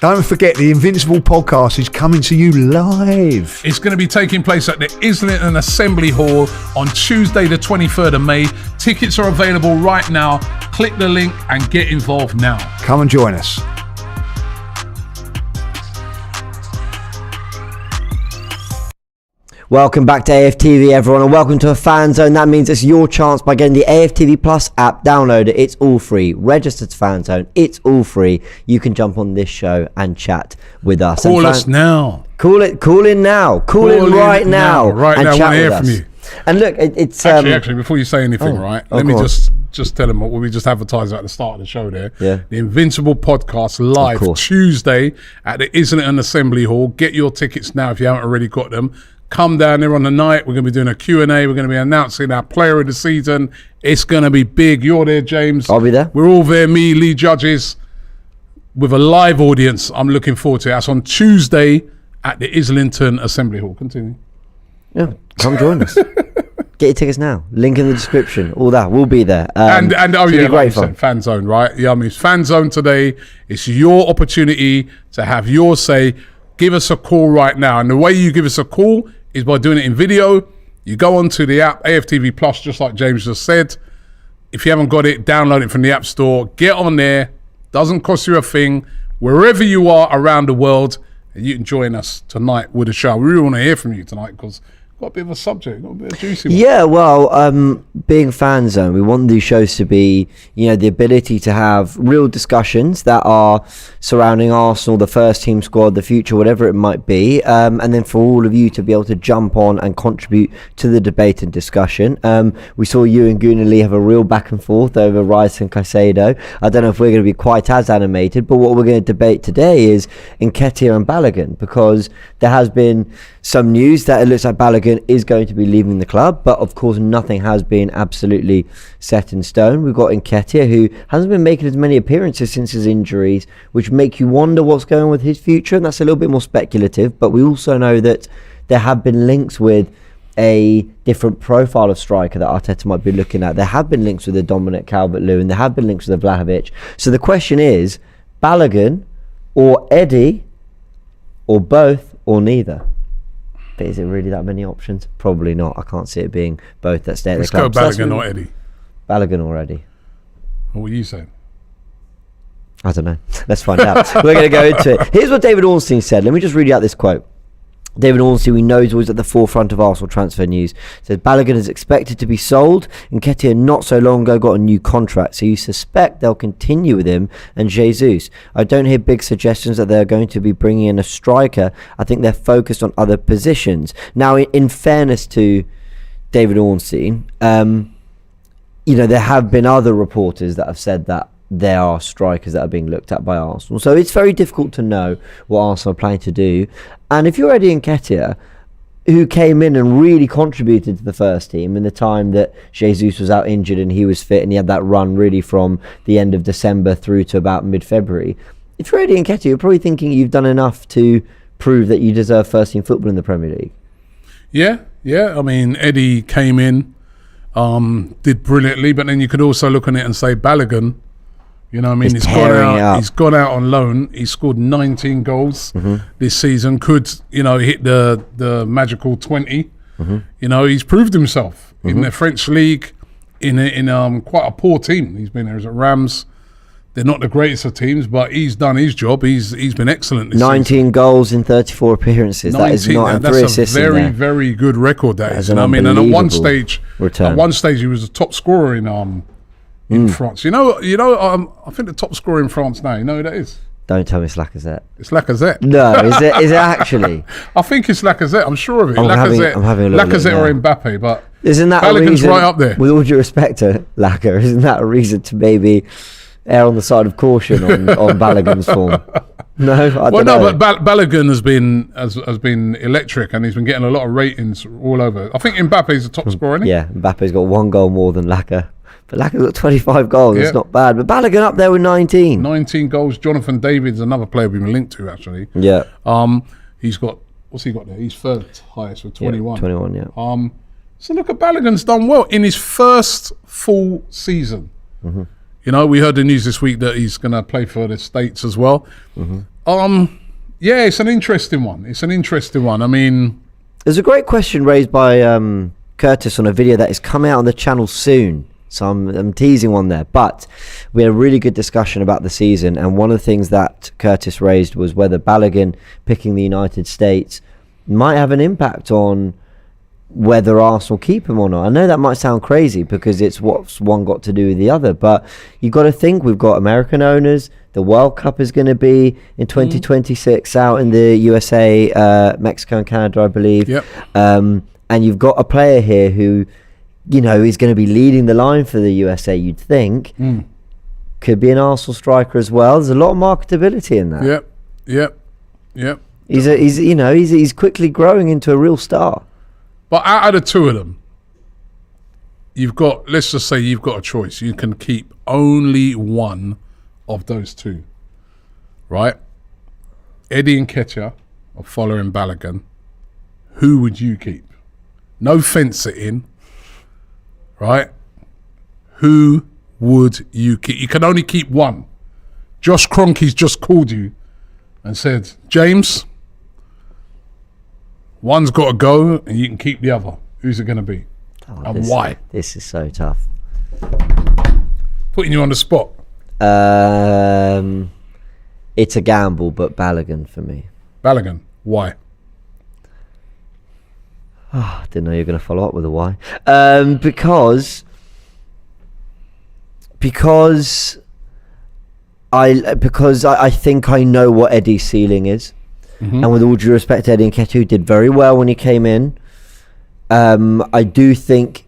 Don't forget, the Invincible podcast is coming to you live. It's going to be taking place at the Islington Assembly Hall on Tuesday, the 23rd of May. Tickets are available right now. Click the link and get involved now. Come and join us. Welcome back to AFTV, everyone, and welcome to a Fanzone. That means it's your chance by getting the AFTV Plus app. Download it. It's all free. Register to Fanzone. It's all free. You can jump on this show and chat with us. Call us now. Call in now. Call in right now. Right and now, I chat want to hear with from us. you. And look, it's actually, before you say anything, let me course. just tell them what we just advertised at the start of the show there. Yeah. The Invincible podcast live Tuesday at the Islington Assembly Hall. Get your tickets now if you haven't already got them. Come down there on the night. We're going to be doing a Q&A. We're going to be announcing our player of the season. It's going to be big. You're there, James. I'll be there. We're all there, me, Lee Judges, with a live audience. I'm looking forward to it. That's on Tuesday at the Islington Assembly Hall. Continue. Yeah, come join us. Get your tickets now. Link in the description. All that. We'll be there. And great fun. Fanzone, right? Yeah, I mean, it's Fanzone today. It's your opportunity to have your say. Give us a call right now. And the way you give us a call is by doing it in video. You go onto the app, AFTV Plus, just like James just said. If you haven't got it, download it from the App Store. Get on there. Doesn't cost you a thing. Wherever you are around the world, you can join us tonight with a show. We really want to hear from you tonight because got a bit of a subject, got a bit of juicy one. Yeah, well, being Fanzone, we want these shows to be, the ability to have real discussions that are surrounding Arsenal, the first team squad, the future, whatever it might be, and then for all of you to be able to jump on and contribute to the debate and discussion. We saw you and Gunnar have a real back and forth over Rice and Caicedo. I don't know if we're going to be quite as animated, but what we're going to debate today is Nketiah and Balogun, because there has been some news that it looks like Balogun is going to be leaving the club, but of course nothing has been absolutely set in stone. We've got Nketiah, who hasn't been making as many appearances since his injuries, which make you wonder what's going on with his future, and that's a little bit more speculative. But we also know that there have been links with a different profile of striker that Arteta might be looking at. There have been links with the Dominic Calvert-Lewin, there have been links with the Vlahovic. So the question is, Balogun or Eddie, or both, or neither? But is it really that many options? Probably not. I can't see it being both that stay at the club. Let's go Balogun or Eddie. Balogun or Eddie. What were you saying? I don't know. Let's find out. We're going to go into it. Here's what David Ornstein said. Let me just read you out this quote. David Ornstein, we know, is always at the forefront of Arsenal transfer news. Says Balogun is expected to be sold. Nketiah not so long ago got a new contract, so you suspect they'll continue with him and Jesus. I don't hear big suggestions that they're going to be bringing in a striker. I think they're focused on other positions. Now, in fairness to David Ornstein, there have been other reporters that have said that there are strikers that are being looked at by Arsenal. So it's very difficult to know what Arsenal are planning to do. And if you're Eddie Nketiah, who came in and really contributed to the first team in the time that Jesus was out injured and he was fit, and he had that run really from the end of December through to about mid-February, if you're Eddie Nketiah, you're probably thinking you've done enough to prove that you deserve first team football in the Premier League. Yeah. I mean, Eddie came in, did brilliantly, but then you could also look on it and say Balogun, he's gone out on loan. He scored 19 goals this season. Could, hit the magical 20. He's proved himself in the French league in quite a poor team. He's been there as a Rams. They're not the greatest of teams, but he's done his job. He's been excellent this 19 season. Goals in 34 appearance. That is not, and 3 assists. That's a very, very good record. That is. And at one stage he was the top scorer in France. I think the top scorer in France now, you know who that is? Don't tell me it's Lacazette. It's Lacazette. No, is it actually? I think it's Lacazette. I'm sure of it. I'm having a Lacazette or Mbappe, but isn't that Balogun's right up there? With all due respect to Lacazette, isn't that a reason to maybe err on the side of caution on Balogun's form? No, I don't know. But Balogun has been electric, and he's been getting a lot of ratings all over. I think Mbappe's the top scorer, isn't he? Yeah, Mbappe's got 1 goal more than Lacazette. But Lacazzette's got 25 goals. It's not bad. But Balogun up there with 19. 19 goals. Jonathan David's another player we've been linked to, actually. Yeah. He's got, what's he got there? He's third highest with 21. Yeah, 21, yeah. So look at Balogun's done well in his first full season. We heard the news this week that he's going to play for the States as well. Yeah, it's an interesting one. I mean, there's a great question raised by Curtis on a video that is coming out on the channel soon. So I'm teasing one there. But we had a really good discussion about the season. And one of the things that Curtis raised was whether Balogun picking the United States might have an impact on whether Arsenal keep him or not. I know that might sound crazy because it's what's one got to do with the other. But you've got to think we've got American owners. The World Cup is going to be in 2026 out in the USA, Mexico and Canada, I believe. Yep. And you've got a player here who, you know, is going to be leading the line for the USA, you'd think. Could be an Arsenal striker as well. There's a lot of marketability in that. Yep. He's quickly growing into a real star. But out of the two of them, let's just say you've got a choice. You can keep only one of those two, right? Eddie Nketiah or following Balogun. Who would you keep? No fence it in, right? Who would you keep? You can only keep one. Josh Kroenke's just called you and said, James, one's got to go and you can keep the other. Who's it going to be? And why? This is so tough. Putting you on the spot. It's a gamble, but Balogun for me. Balogun, why? I didn't know you were going to follow up with a why. Because I think I know what Eddie's ceiling is. And with all due respect to Eddie Nketiah, who did very well when he came in, I do think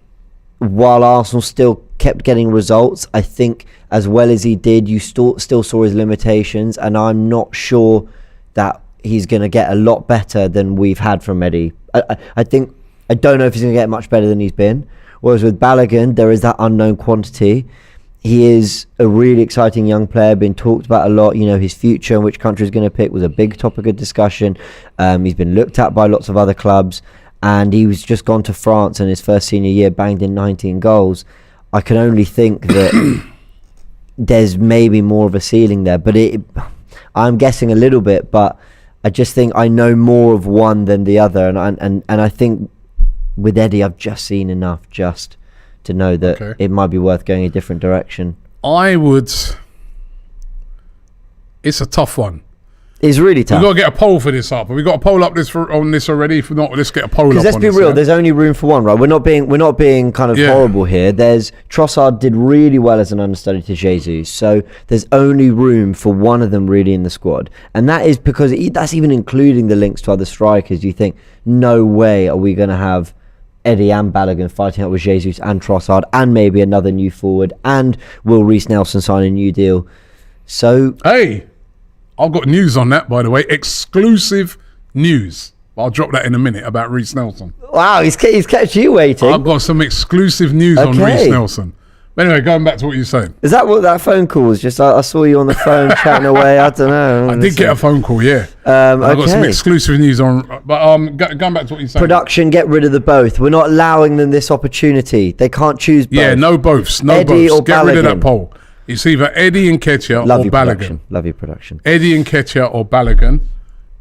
while Arsenal still kept getting results, I think as well as he did, you still saw his limitations, and I'm not sure that he's going to get a lot better than we've had from Eddie. I don't know if he's going to get much better than he's been. Whereas with Balogun, there is that unknown quantity. He is a really exciting young player, being talked about a lot. You know, his future and which country he's going to pick was a big topic of discussion. He's been looked at by lots of other clubs, and he was just gone to France in his first senior year, banged in 19 goals. I can only think that there's maybe more of a ceiling there, but I'm guessing a little bit, but I just think I know more of one than the other, and I think with Eddie, I've just seen enough just to know that it might be worth going a different direction. It's a tough one. It's really tough. We've got to get a poll for this up. Have we got a poll up on this already? If not, let's get a poll up. Because let's be real, there's only room for one, right? We're not being kind of horrible here. Trossard did really well as an understudy to Jesus, so there's only room for one of them really in the squad, and that is because that's even including the links to other strikers. You think, no way are we going to have Eddie and Balogun fighting up with Jesus and Trossard and maybe another new forward, and will Reece Nelson sign a new deal? So hey, I've got news on that, by the way. Exclusive news. I'll drop that in a minute about Reece Nelson. Wow, he's kept you waiting. I've got some exclusive news on Reece Nelson. But anyway, going back to what you're saying. Is that what that phone call was? Just I saw you on the phone chatting away. I don't know. I did get a phone call, yeah. I've got some exclusive news on. But going back to what you're saying. Production, get rid of the both. We're not allowing them this opportunity. They can't choose both. Yeah, no boths. No Eddie boths. or Get Balogun. rid of that poll. It's either Eddie Nketiah or Balogun. Love your production. Eddie Nketiah or Balogun.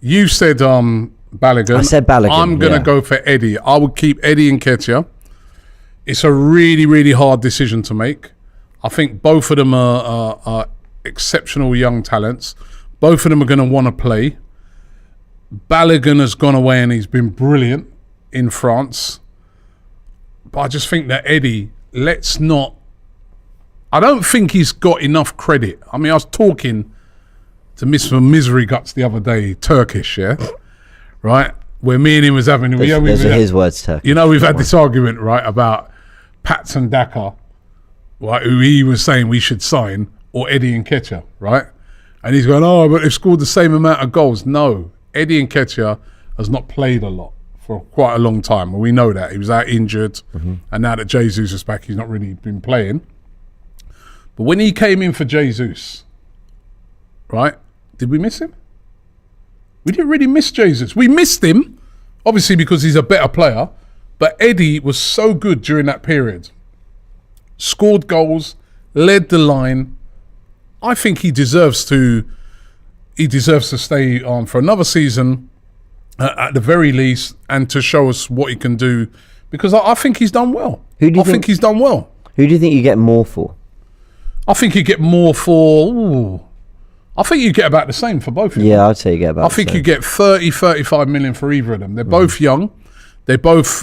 You said Balogun. I said Balogun. I'm going to go for Eddie. I would keep Eddie Nketiah. It's a really, really hard decision to make. I think both of them are exceptional young talents. Both of them are going to want to play. Balogun has gone away and he's been brilliant in France. But I just think that Eddie, I don't think he's got enough credit. I mean, I was talking to Mr. Misery Guts the other day, Turkish, yeah? Right? Where me and him was having... Those are his words, Turkish. You know, we've had this argument, right, about Patson Daka, right, who he was saying we should sign, or Eddie Nketiah, right? And he's going, but they've scored the same amount of goals. No, Eddie Nketiah has not played a lot for quite a long time. We know that. He was out injured, and now that Jesus is back, he's not really been playing. But when he came in for Jesus, right, did we miss him? We didn't really miss Jesus. We missed him, obviously because he's a better player, but Eddie was so good during that period. Scored goals, led the line. I think he deserves to, he deserves to stay on for another season at the very least, and to show us what he can do, because I think he's done well. I think he's done well. Who do you think you get more for? I think you get more for... I think you get about the same for both of them. Yeah, I'd say you get about I think you get 30, 35 million for either of them. They're both young. They both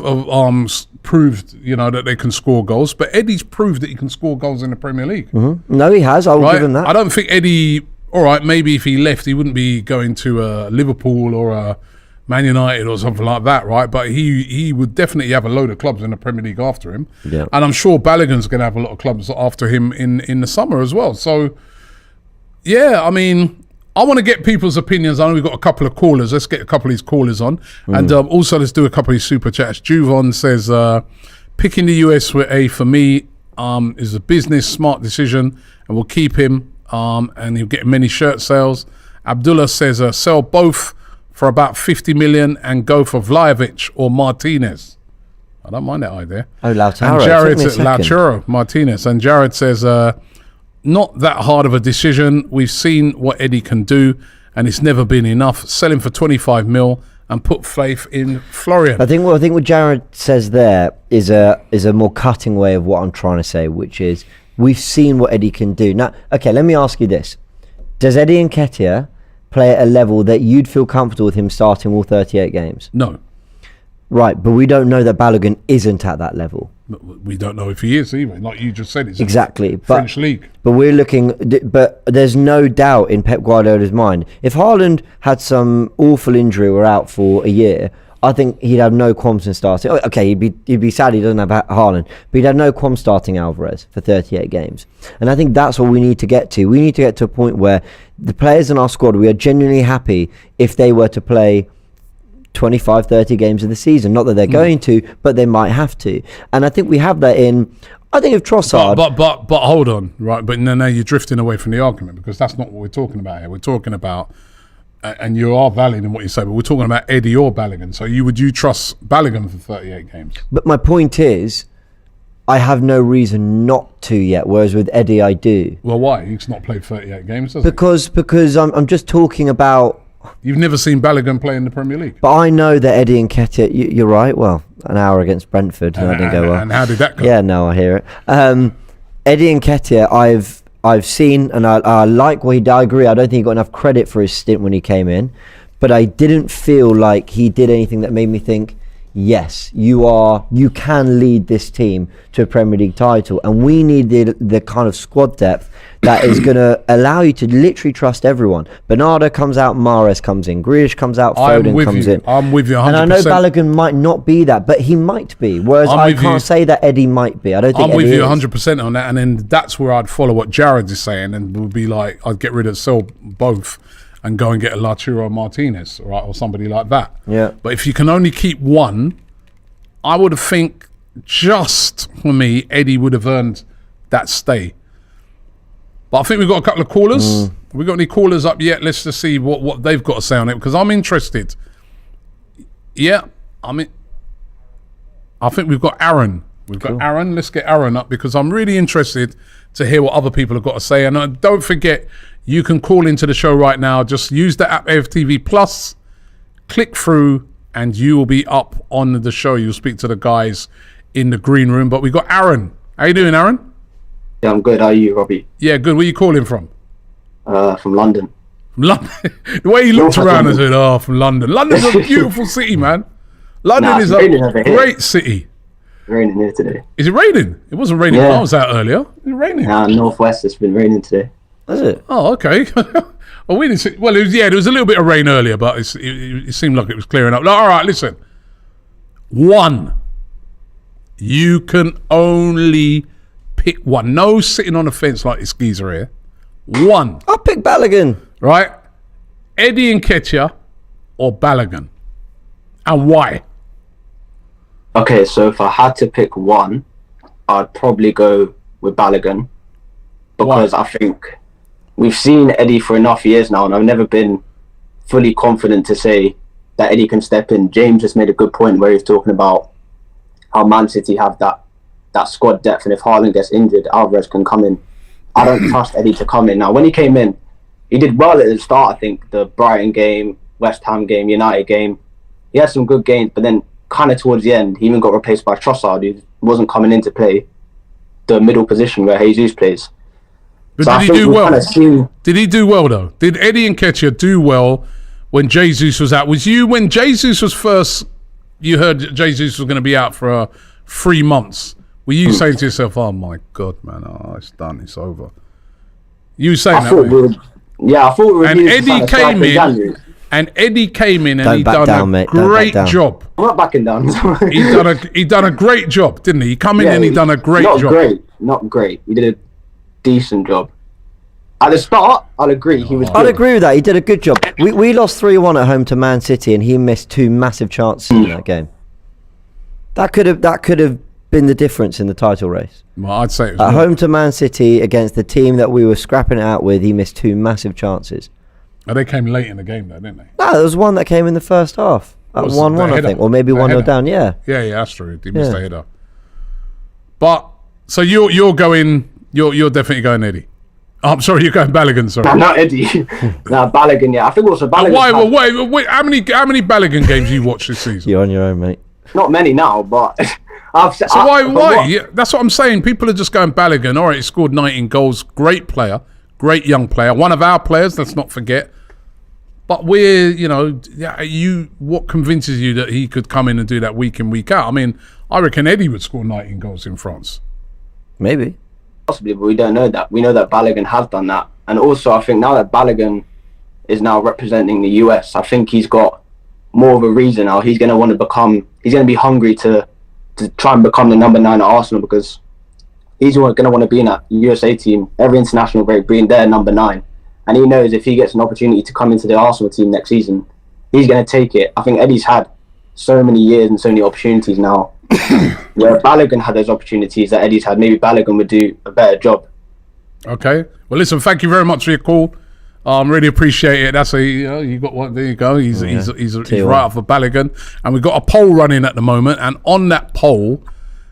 proved, that they can score goals. But Eddie's proved that he can score goals in the Premier League. Mm-hmm. No, he has. I'll give him that. I don't think Eddie... All right, maybe if he left, he wouldn't be going to Liverpool or Man United or something like that, right? But he would definitely have a load of clubs in the Premier League after him. Yeah. And I'm sure Balogun's going to have a lot of clubs after him in the summer as well. So, yeah, I mean, I want to get people's opinions. I know we've got a couple of callers. Let's get a couple of these callers on. And also let's do a couple of these super chats. Juvon says, picking the US for me is a business smart decision, and we'll keep him and he'll get many shirt sales. Abdullah says, sell both for about 50 million and go for Vlahovic or Martinez. I don't mind that idea. Oh, Lautaro. And Jared Lautaro, Martinez. And Jared says, not that hard of a decision. We've seen what Eddie can do, and it's never been enough. Sell him for 25 mil and put faith in Florian. I think what Jared says there is a more cutting way of what I'm trying to say, which is we've seen what Eddie can do. Now, okay, let me ask you this. Does Eddie Nketiah play at a level that you'd feel comfortable with him starting all 38 games? No. Right, but we don't know that Balogun isn't at that level. We don't know if he is either. Like you just said, it's exactly French league. But we're looking. But there's no doubt in Pep Guardiola's mind, if Haaland had some awful injury or out for a year, I think he'd have no qualms in starting. Okay, he'd be sad he doesn't have Haaland, but he'd have no qualms starting Alvarez for 38 games. And I think that's what we need to get to. We need to get to a point where the players in our squad, we are genuinely happy if they were to play 25, 30 games of the season. Not that they're going to, but they might have to. And I think we have that in... I think if Trossard... But hold on, right? But now you're drifting away from the argument, because that's not what we're talking about here. We're talking about... and you are valid in what you say, but we're talking about Eddie or Balogun. So would you trust Balogun for 38 games? But my point is, I have no reason not to yet, whereas with Eddie I do. Well, why? He's not played 38 games, does he? Because I'm just talking about... You've never seen Balogun play in the Premier League. But I know that Eddie Nketiah, you're right, well, an hour against Brentford, that didn't go well. And how did that go? Yeah, no, I hear it. Eddie Nketiah, I've seen, and I like what he did. I agree, I don't think he got enough credit for his stint when he came in, but I didn't feel like he did anything that made me think, yes, you can lead this team to a Premier League title, and we need the kind of squad depth that is going to allow you to literally trust everyone. Bernardo comes out, Mahrez comes in, Grealish comes out, Foden comes in. I'm with you 100%. And I know Balogun might not be that, but he might be. Whereas I can't say that Eddie might be. I don't think I'm with Eddie you is. 100% on that, and then that's where I'd follow what Jared is saying, and would be like, I'd get rid of sell both and go and get a Lautaro Martinez, right, or somebody like that. Yeah. But if you can only keep one, I would think, just for me, Eddie would have earned that stay. But I think we've got a couple of callers. Have we got any callers up yet? Let's just see what they've got to say on it, because I'm interested. Yeah, I think we've got Aaron. We've got Aaron. Let's get Aaron up, because I'm really interested to hear what other people have got to say. And don't forget, you can call into the show right now. Just use the app AFTV Plus, click through, and you will be up on the show. You'll speak to the guys in the green room. But we got Aaron. How you doing, Aaron? Yeah, I'm good. How are you, Robbie? Yeah, good. Where are you calling from? From London. From London? The way you looked around and said, oh, from London. London's a beautiful city, man. London is a great city. It's raining here today. Is it raining? It wasn't raining when I was out earlier. Is it raining? Northwest, it's been raining today. Is it? Oh, okay. Well, we didn't see, well, there was a little bit of rain earlier, but it seemed like it was clearing up. All right, listen. One. You can only pick one. No sitting on the fence like this geezer here. One. I'll pick Balogun. Right? Eddie Nketiah or Balogun? And why? Okay, so if I had to pick one, I'd probably go with Balogun, because I think we've seen Eddie for enough years now, and I've never been fully confident to say that Eddie can step in. James just made a good point where he's talking about how Man City have that squad depth, and if Haaland gets injured, Alvarez can come in. I don't trust Eddie to come in. Now, when he came in, he did well at the start. I think the Brighton game, West Ham game, United game, he had some good games, but then kind of towards the end, he even got replaced by Trossard, who wasn't coming in to play the middle position where Jesus plays. But so did he do well? Did he do well though? Did Eddie Nketiah do well when Jesus was out? Was you when Jesus was first? You heard Jesus was going to be out for 3 months. Were you saying to yourself, "Oh my God, man, it's done, it's over"? You saying that? I thought we were. And Eddie came in. And Eddie came in and he done a great job. I'm not backing down. he done a great job, didn't he? He come in and he done a great job. Not great. He did a decent job. At the start, I'll agree. He was. I'd agree with that. He did a good job. We lost 3-1 at home to Man City, and he missed 2 massive chances in that game. That could have been the difference in the title race. Well, I'd say it was at home to Man City against the team that we were scrapping it out with. He missed 2 massive chances. Oh, they came late in the game, though, didn't they? No, there was one that came in the first half. At 1-1, I think, or maybe 1-0 down. Yeah, that's true. He missed the header. But so you're going. You're definitely going Eddie. Oh, I'm sorry, you're going Balogun. Sorry, no, not Eddie. No, Balogun. Yeah, I think also Balogun. Wait. How many Balogun games you watched this season? You're on your own, mate. Not many now, but why? Yeah, that's what I'm saying. People are just going Balogun. All right, he scored 19 goals. Great player, great young player. One of our players. Let's not forget. But what convinces you that he could come in and do that week in, week out? I mean, I reckon Eddie would score 19 goals in France. Maybe. Possibly, but we don't know that. We know that Balogun has done that. And also, I think now that Balogun is now representing the US, I think he's got more of a reason now. He's going to be hungry to try and become the number 9 at Arsenal, because he's going to want to be in that USA team, every international break, being their number 9. And he knows if he gets an opportunity to come into the Arsenal team next season, he's going to take it. I think Eddie's had so many years and so many opportunities now. Where Balogun had those opportunities that Eddie's had, maybe Balogun would do a better job. Okay. Well, listen, thank you very much for your call. Really appreciate it. That's you got one. There you go. He's right up for Balogun. And we've got a poll running at the moment. And on that poll,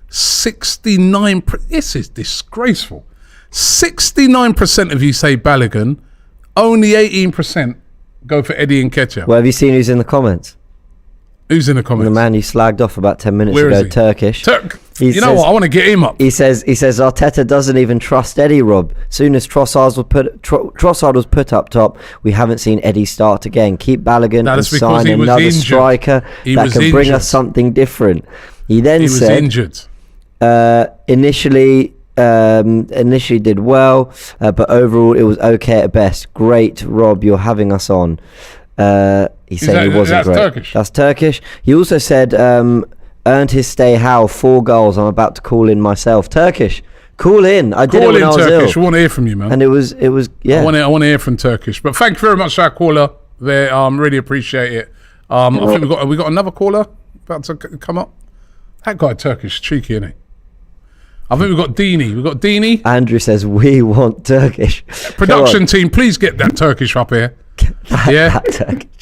69. This is disgraceful. 69% of you say Balogun. Only 18% go for Eddie Nketiah. Well, have you seen who's in the comments? Who's in the comments? The man you slagged off about 10 minutes ago, Turkish. You know what? I want to get him up. He says Arteta doesn't even trust Eddie, Rob. Soon as Trossard was put up top, we haven't seen Eddie start again. Keep Balogun and sign another striker that can bring us something different. He then said, injured. Initially did well, but overall it was okay at best. Great, Rob, you're having us on. He said he wasn't great. Turkish. That's Turkish. He also said earned his stay. How 4 goals. I'm about to call in myself. Turkish, call in. I did it when I was Turkish. ill. I want to hear from you, man. And it was yeah. I want to hear from Turkish. But thank you very much, our caller. There, really appreciate it. I think we got another caller about to come up. That guy Turkish, cheeky, isn't he? I think we've got Dini. Andrew says we want Turkish. Production team, please get that Turkish up here.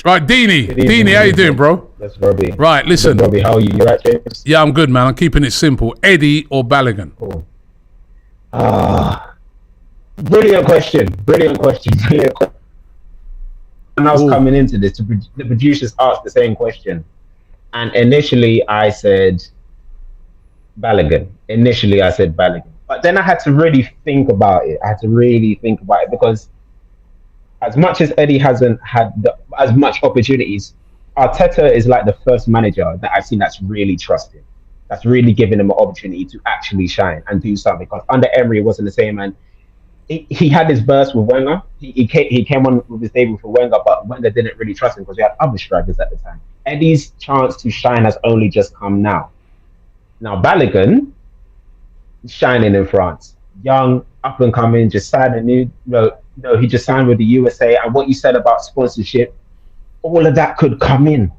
Right, Dini, how you doing, bro? That's Robbie. Right, listen. Robbie, how are you? You right, James? Yeah, I'm good, man. I'm keeping it simple. Eddie or Balogun? Cool. Brilliant question. When I was coming into this, the producers asked the same question, and initially I said Balogun. But then I had to really think about it. Because as much as Eddie hasn't had as much opportunities, Arteta is like the first manager that I've seen that's really trusted, that's really given him an opportunity to actually shine and do something. Because under Emery, it wasn't the same, and he had his burst with Wenger. He came on with his debut for Wenger, but Wenger didn't really trust him because we had other strikers at the time. Eddie's chance to shine has only just come now. Now Balogun shining in France, young, up and coming, just signed a new. He just signed with the USA, and what you said about sponsorship, all of that could come in.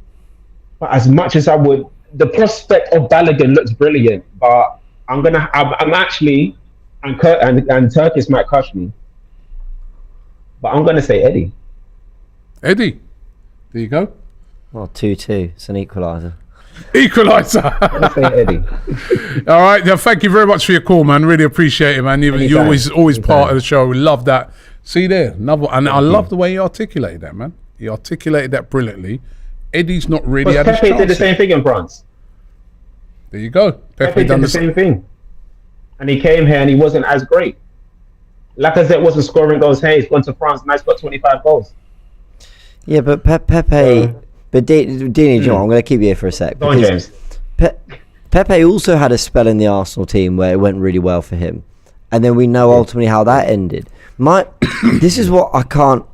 But as much as I would, the prospect of Balogun looks brilliant. But I'm actually, and Turkish might crush me, but I'm gonna say Eddie. There you go. Well, 2-2. It's an equaliser. I'm say Eddie. All right. Thank you very much for your call, man. Really appreciate it, man. You're always part of the show. We love that. See there, another, and I love the way he articulated that, man. He articulated that brilliantly. Eddie's not really had his Pepe did the chances. same thing in France. There you go. Pepe did the same thing. And he came here and he wasn't as great. Lacazette wasn't scoring goals. Hey, he's gone to France and he's got 25 goals. Yeah, but Pepe... But Dini, John, I'm going to keep you here for a sec. Go on, James. Pepe also had a spell in the Arsenal team where it went really well for him. And then we know ultimately how that ended. This is what I can't...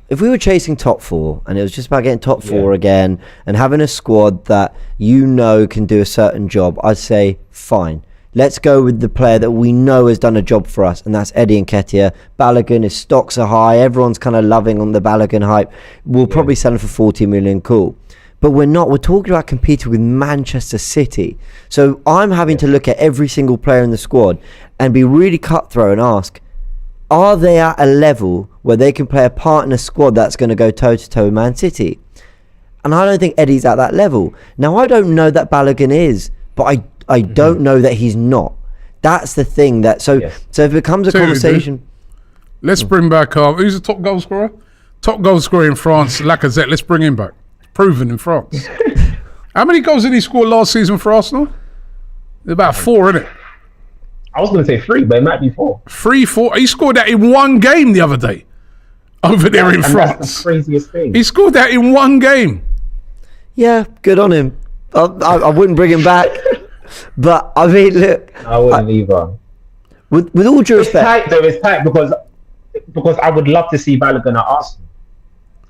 If we were chasing top four and it was just about getting top four again and having a squad that you know can do a certain job, I'd say, fine. Let's go with the player that we know has done a job for us, and that's Eddie Nketiah. Balogun, his stocks are high. Everyone's kind of loving on the Balogun hype. We'll probably sell him for 40 million, cool. But we're not. We're talking about competing with Manchester City. So I'm having to look at every single player in the squad and be really cutthroat and ask, are they at a level where they can play a part in a squad that's going to go toe-to-toe with Man City? And I don't think Eddie's at that level. Now, I don't know that Balogun is, but I don't know that he's not. That's the thing. So if it becomes a conversation... Let's bring back... who's the top goal scorer? Top goal scorer in France, Lacazette. Let's bring him back. Proven in France. How many goals did he score last season for Arsenal? About 4, isn't it? I was going to say 3, but it might be 4. 3, 4. He scored that in one game the other day. Over there in France. That's the craziest thing. He scored that in one game. Yeah, good on him. I wouldn't bring him back. But, I mean, look. I wouldn't either. With all due respect... It's tight because I would love to see Balogun at Arsenal.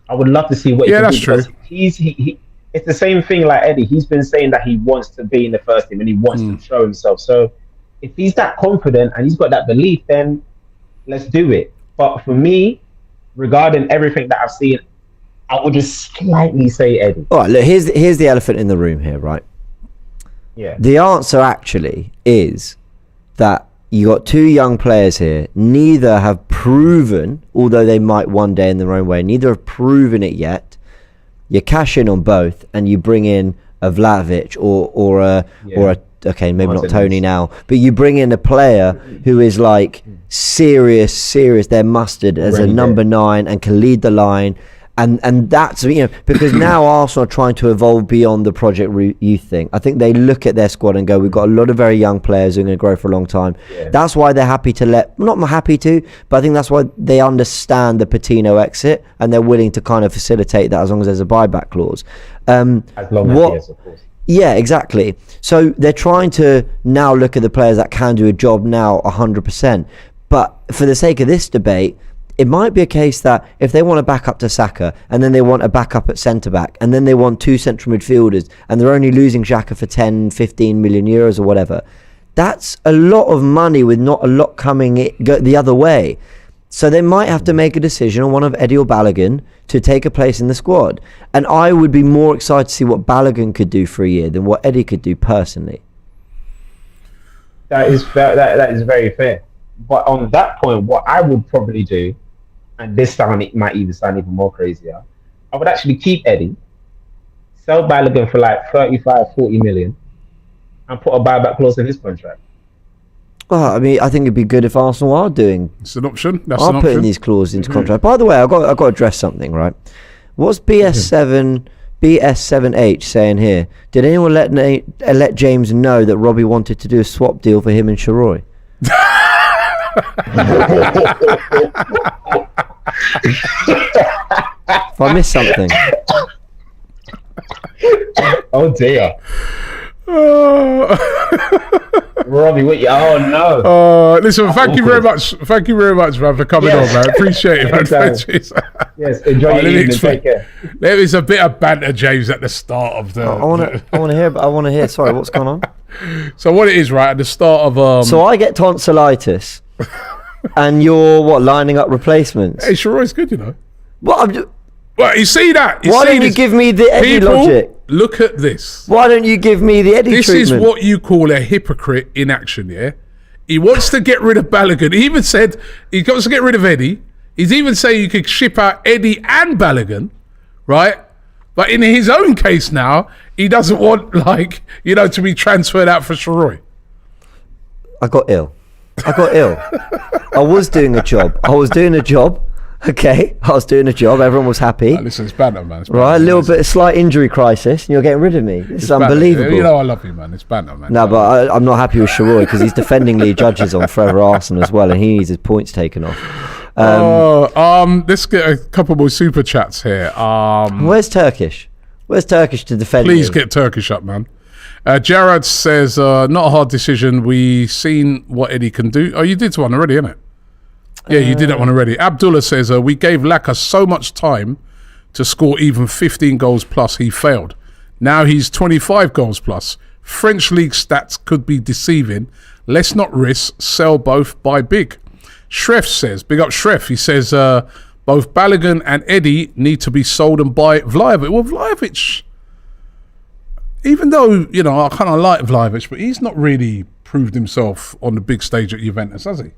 I would love to see what he can do. True. It's the same thing like Eddie. He's been saying that he wants to be in the first team and he wants to show himself. So if he's that confident and he's got that belief, then let's do it. But for me, regarding everything that I've seen, I would just slightly say Eddie. All right, look, here's the elephant in the room here, right? Yeah. The answer actually is that you got 2 young players here. Neither have proven, although they might one day in their own way, neither have proven it yet. You cash in on both and you bring in a Vlahovic or a okay, maybe not Tony now, but you bring in a player who is like serious, they're mustard as a number 9 and can lead the line. And that's, because now Arsenal are trying to evolve beyond the Project Youth thing. I think they look at their squad and go, we've got a lot of very young players who are going to grow for a long time. Yeah. That's why they're happy to not happy to, but I think that's why they understand the Patino exit and they're willing to kind of facilitate that as long as there's a buyback clause. As long as yes, of course. Yeah, exactly. So they're trying to now look at the players that can do a job now 100%. But for the sake of this debate, it might be a case that if they want a backup to Saka and then they want a backup at centre-back and then they want 2 central midfielders and they're only losing Xhaka for 10, 15 million euros or whatever, that's a lot of money with not a lot coming the other way. So they might have to make a decision on one of Eddie or Balogun to take a place in the squad. And I would be more excited to see what Balogun could do for a year than what Eddie could do personally. That is very fair. But on that point, what I would probably do, and this might even sound even more crazier, I would actually keep Eddie, sell Balogun for like 35, 40 million, and put a buyback clause in his contract. Well, I mean, I think it'd be good if Arsenal are doing. It's an option. Putting these clauses into contract. By the way, I've got to address something, right? What's BS7H saying here? Did anyone let James know that Robbie wanted to do a swap deal for him and Sharoy? If I missed something. Oh dear. Robbie, oh no. Listen, thank you very much. Thank you very much, man, for coming on, man. Appreciate it, man. Yes, enjoy your evening. Take care. There is a bit of banter, James, at the start of the. I want to hear. Sorry, what's going on? So what it is, right at the start of So I get tonsillitis, and you're lining up replacements. Hey, Sharoy's good, you know. Well, you see that? Why don't you give me the Eddie logic? Look at this. Why don't you give me the Eddie treatment? This is what you call a hypocrite in action, yeah? He wants to get rid of Balogun. He even said he wants to get rid of Eddie. He's even saying you could ship out Eddie and Balogun, right? But in his own case now, he doesn't want, to be transferred out for Sharoy. I got ill. I got ill. I was doing a job. Okay, I was doing a job. Everyone was happy. Listen, it's banter, man. It's banter, right, a little bit of slight injury crisis, and you're getting rid of me. It's unbelievable. You know I love you, man. It's banter, man. No, but I'm not happy with Sharoy because he's defending Lee Judges on Forever Arsenal as well, and he needs his points taken off. Let's get a couple more super chats here. Where's Turkish? Where's Turkish to defend Please me? get Turkish up, man. Jared says, not a hard decision. We seen what Eddie can do. Oh, you did one already, innit? Yeah, you did that one already. Abdullah says, we gave Laka so much time to score even 15 goals plus. He failed. Now he's 25 goals plus. French league stats could be deceiving. Let's not risk. Sell both. Buy big. Shref says, big up Shref. He says, both Balogun and Eddie need to be sold and buy Vlahovic. Well, Vlahovic, even though, you know, I kind of like Vlahovic, but he's not really proved himself on the big stage at Juventus, has he?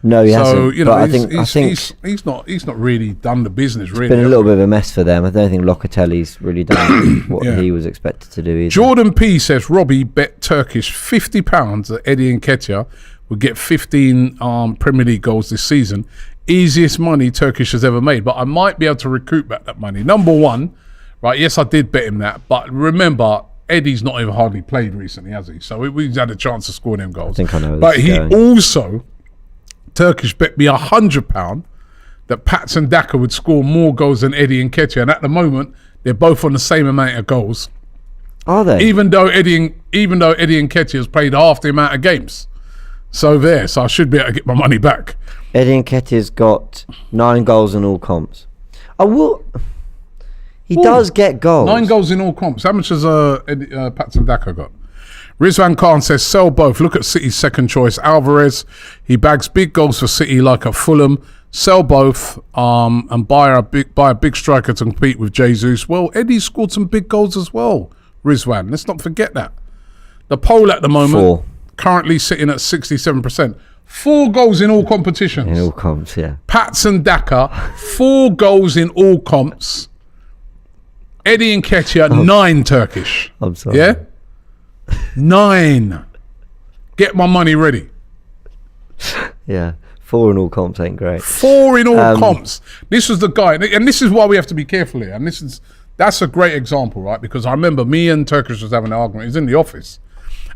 No, he hasn't. So, you know, but I think he's not really done the business, really. It's been a little bit of a mess for them. I don't think Locatelli's really done what he was expected to do either. Jordan P says, Robbie bet Turkish £50 that Eddie Nketiah would get 15 Premier League goals this season. Easiest money Turkish has ever made. But I might be able to recoup back that money. Number one, right, yes, I did bet him that. But remember, Eddie's not even hardly played recently, has he? So we've had a chance to score them goals. I think I know where but this is he going. also, Turkish bet me £100 that Patson Daka would score more goals than Eddie Nketiah. And at the moment, they're both on the same amount of goals. Are they? Even though Eddie Nketiah has played half the amount of games. So I should be able to get my money back. Eddie Nketiah's got 9 goals in all comps. He does get goals. 9 goals in all comps. How much has Patson Daka got? Rizwan Khan says, sell both. Look at City's second choice, Alvarez. He bags big goals for City like at Fulham. Sell both and buy a big striker to compete with Jesus. Well, Eddie scored some big goals as well, Rizwan. Let's not forget that. The poll at the moment, 4. currently sitting at 67%. 4 goals in all competitions. In all comps, yeah. Patson Daka, 4 goals in all comps. Eddie Nketiah, 9 Turkish. I'm sorry. Yeah? 9. Get my money ready. Yeah. 4 in all comps ain't great. 4 in all comps. This was the guy, and this is why we have to be careful here. And that's a great example, right? Because I remember me and Turkish was having an argument. He's in the office.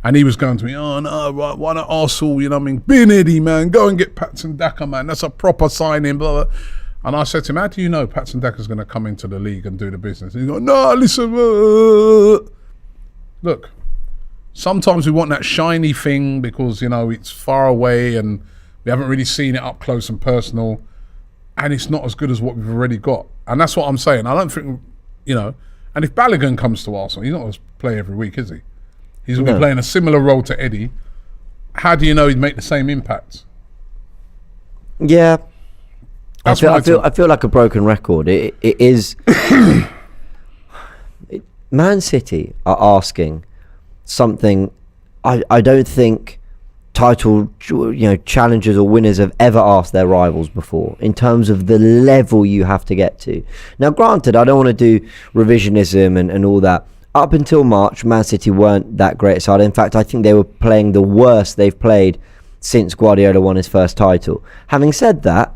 And he was going to me, oh no, right, why not Arsenal? You know what I mean? Bin Eddie, man, go and get Patson Daka, man. That's a proper signing, blah, blah. And I said to him, how do you know Patson Daka's going to come into the league and do the business? And he's going, no, listen. Look, sometimes we want that shiny thing because, you know, it's far away and we haven't really seen it up close and personal. And it's not as good as what we've already got. And that's what I'm saying. I don't think, you know, and if Balogun comes to Arsenal, he's not going to play every week, is he? He's going to be playing a similar role to Eddie. How do you know he'd make the same impact? Yeah. I That's feel like a broken record. It is. Man City are asking something I don't think title challengers or winners have ever asked their rivals before in terms of the level you have to get to. Now, granted, I don't want to do revisionism and all that. Up until March, Man City weren't that great side. In fact, I think they were playing the worst they've played since Guardiola won his first title. Having said that,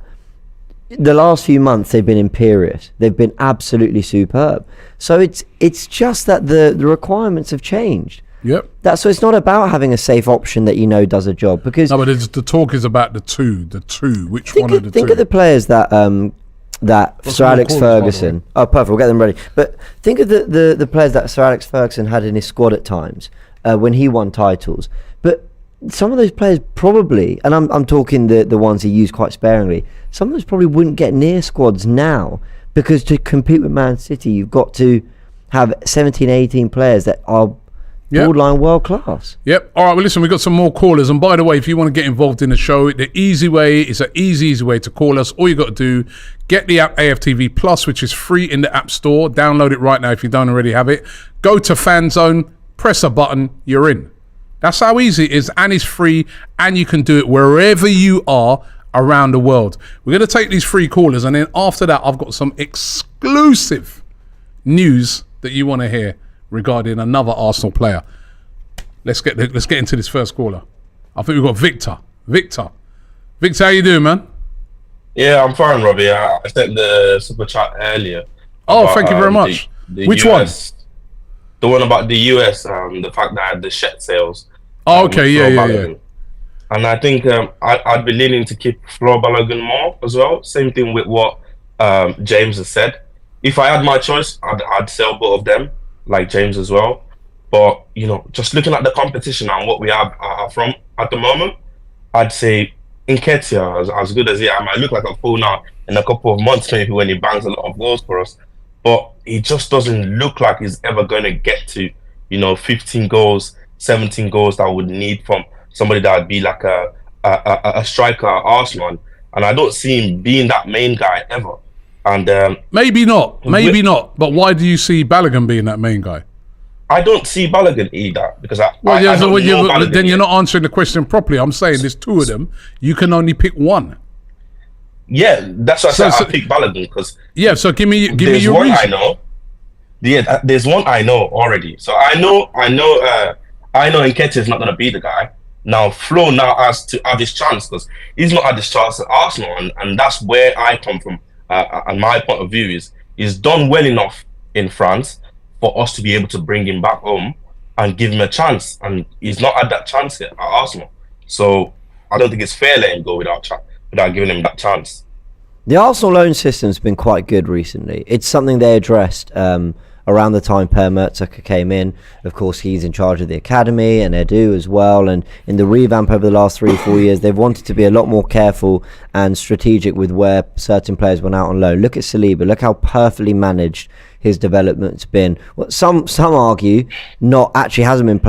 the last few months they've been imperious. They've been absolutely superb. So it's just that the requirements have changed. Yep. So it's not about having a safe option that you know does a job, because no, but the talk is about the two. Which one of the two? Think of the players that Sir Alex Ferguson. Oh, perfect. We'll get them ready. But think of the players that Sir Alex Ferguson had in his squad at times when he won titles. But some of those players probably, and I'm talking the ones he used quite sparingly, some of those probably wouldn't get near squads now, because to compete with Man City, you've got to have 17, 18 players that are borderline world class. Yep. All right. Well, listen, we've got some more callers. And by the way, if you want to get involved in the show, the easy way is an easy way to call us. All you got to do, get the app AFTV Plus, which is free in the App Store. Download it right now if you don't already have it. Go to Fanzone, press a button, you're in. That's how easy it is, and it's free, and you can do it wherever you are around the world. We're going to take these free callers, and then after that, I've got some exclusive news that you want to hear regarding another Arsenal player. Let's get into this first caller. I think we've got Victor. Victor, how you doing, man? Yeah, I'm fine, Robbie. I sent the super chat earlier. Oh, about, thank you very much. The Which US, one? The one about the US, the fact that the shed sales. Oh, okay, yeah. And I think I'd be leaning to keep Flo Balogun more as well. Same thing with what James has said. If I had my choice, I'd sell both of them, like James as well. But, you know, just looking at the competition and what we have from at the moment, I'd say Nketiah, as good as he is, I might look like a fool now in a couple of months maybe when he bangs a lot of goals for us. But he just doesn't look like he's ever going to get to, 15 goals, 17 goals that I would need from somebody that would be like a striker at Arsenal. And I don't see him being that main guy ever. And maybe not. But why do you see Balogun being that main guy? I don't see Balogun either because then you're not answering the question properly. I'm saying there's two of them. You can only pick one. Yeah, that's why I said I pick Balogun because So give me your one reason. I know. Yeah, there's one I know already. So I know Nketiah is not going to be the guy. Now Flo now has to have his chance because he's not had his chance at Arsenal, and that's where I come from. And my point of view is he's done well enough in France for us to be able to bring him back home and give him a chance, and he's not had that chance yet at Arsenal. So I don't think it's fair letting him go without giving him that chance. The Arsenal loan system's been quite good recently. It's something they addressed around the time Per Mertesacker came in. Of course, he's in charge of the academy and Edu as well. And in the revamp over the last 3 or 4 years, they've wanted to be a lot more careful and strategic with where certain players went out on loan. Look at Saliba. Look how perfectly managed his development's been. Well, some argue hasn't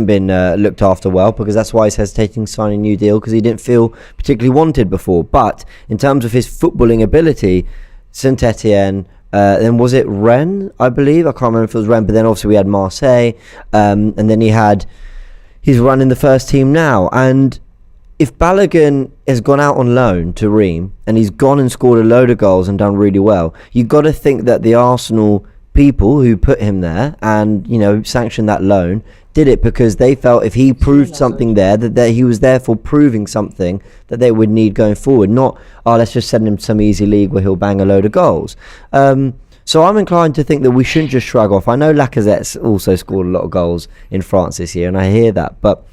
been looked after well, because that's why he's hesitating to sign a new deal, because he didn't feel particularly wanted before. But in terms of his footballing ability, Saint Etienne, then was it Rennes, I believe? I can't remember if it was Rennes, but then obviously we had Marseille, and then he's running the first team now. And if Balogun has gone out on loan to Reims and he's gone and scored a load of goals and done really well, you've got to think that the Arsenal people who put him there and sanctioned that loan did it because they felt if he proved something there, that he was therefore proving something that they would need going forward. Not, let's just send him to some easy league where he'll bang a load of goals. So I'm inclined to think that we shouldn't just shrug off. I know Lacazette's also scored a lot of goals in France this year, and I hear that, but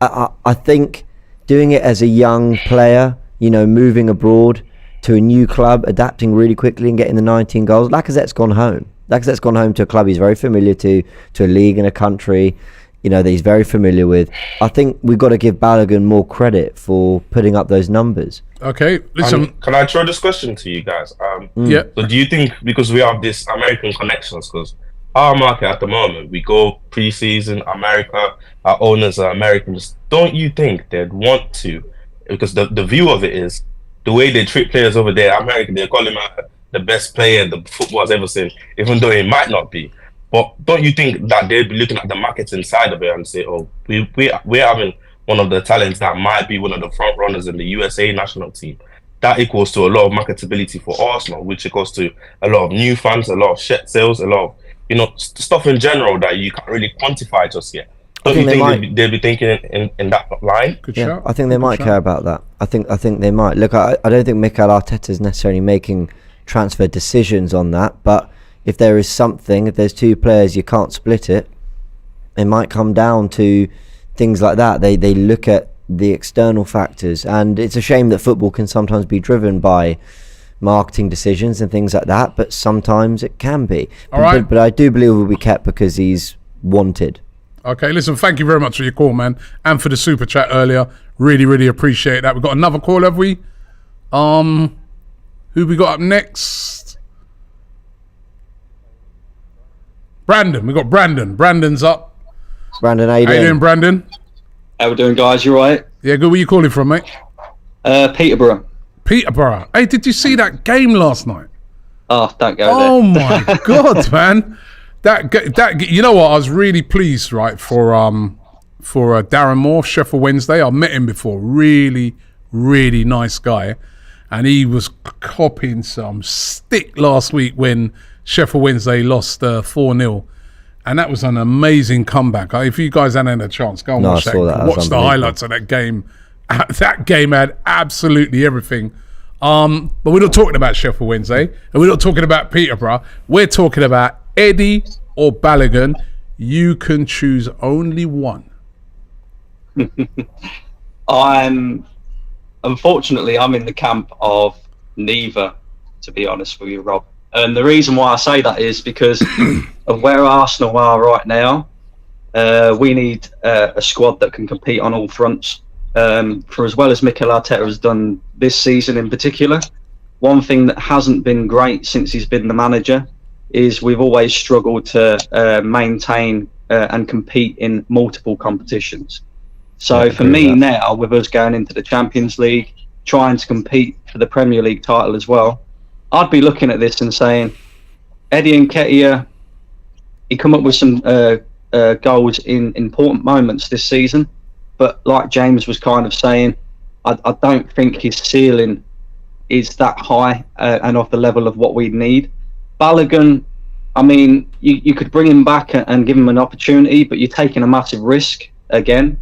I think doing it as a young player, moving abroad to a new club, adapting really quickly and getting the 19 goals, Lacazette's gone home. Lacazette's gone home to a club he's very familiar to a league and a country, that he's very familiar with. I think we've got to give Balogun more credit for putting up those numbers. Okay, listen. Can I throw this question to you guys? Yeah. So do you think, because we have this American connections, because our market at the moment, we go pre-season, America, our owners are Americans, don't you think they'd want to, because the view of it is, the way they treat players over there, America, they call him the best player the football has ever seen, even though he might not be. But don't you think that they'd be looking at the marketing side of it and say, we're having one of the talents that might be one of the front runners in the USA national team. That equals to a lot of marketability for Arsenal, which equals to a lot of new fans, a lot of shirt sales, a lot of stuff in general that you can't really quantify just yet. Don't you think they'd be thinking in that line? Good shout. I think they might care about that. I think they might. Look, I don't think Mikel Arteta is necessarily making transfer decisions on that, but if there is something, if there's two players, you can't split it. It might come down to things like that. They look at the external factors, and it's a shame that football can sometimes be driven by marketing decisions and things like that, but sometimes it can be. But I do believe he'll be kept because he's wanted. Okay, listen, thank you very much for your call, man, and for the super chat earlier. Really, really appreciate that. We've got another call, have we? Who we got up next? Brandon. We got Brandon. Brandon's up. Brandon, how you doing? Brandon? How we doing, guys? You right? Yeah, good. Where you calling from, mate? Peterborough. Peterborough. Hey, did you see that game last night? Oh, don't go there. Oh my God, man! That you know what? I was really pleased, right? For Darren Moore, Sheffield Wednesday. I met him before. Really, really nice guy, and he was copping some stick last week when Sheffield Wednesday lost 4-0. And that was an amazing comeback. If you guys hadn't had a chance, go and watch that. Watch the highlights of that game. That game had absolutely everything. But we're not talking about Sheffield Wednesday, and we're not talking about Peterborough. We're talking about Eddie or Balogun. You can choose only one. Unfortunately, I'm in the camp of neither, to be honest with you, Rob. And the reason why I say that is because of where Arsenal are right now. We need a squad that can compete on all fronts. For as well as Mikel Arteta has done this season in particular, one thing that hasn't been great since he's been the manager is we've always struggled to maintain and compete in multiple competitions. So for me now, with us going into the Champions League, trying to compete for the Premier League title as well, I'd be looking at this and saying, Eddie Nketiah, he come up with some goals in important moments this season, but like James was kind of saying, I don't think his ceiling is that high and of the level of what we need. Balogun, I mean, you could bring him back and give him an opportunity, but you're taking a massive risk again.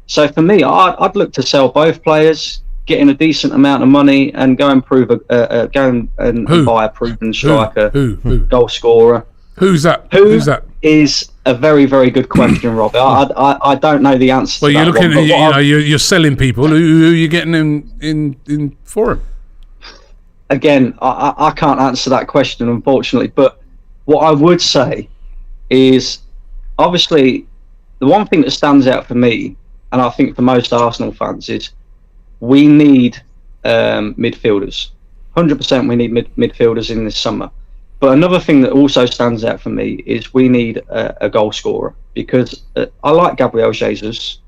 So for me, I'd look to sell both players, get in a decent amount of money, and go and buy a proven striker, goal scorer. Who's that? Who's that? Is a very, very good question, Rob. I don't know the answer. Well, to you're that looking one, at you're selling people. Who are you getting in for him? Again, I can't answer that question, unfortunately. But what I would say is, obviously, the one thing that stands out for me, and I think for most Arsenal fans, is we need midfielders. 100% we need midfielders in this summer. But another thing that also stands out for me is we need a goal scorer, because I like Gabriel Jesus,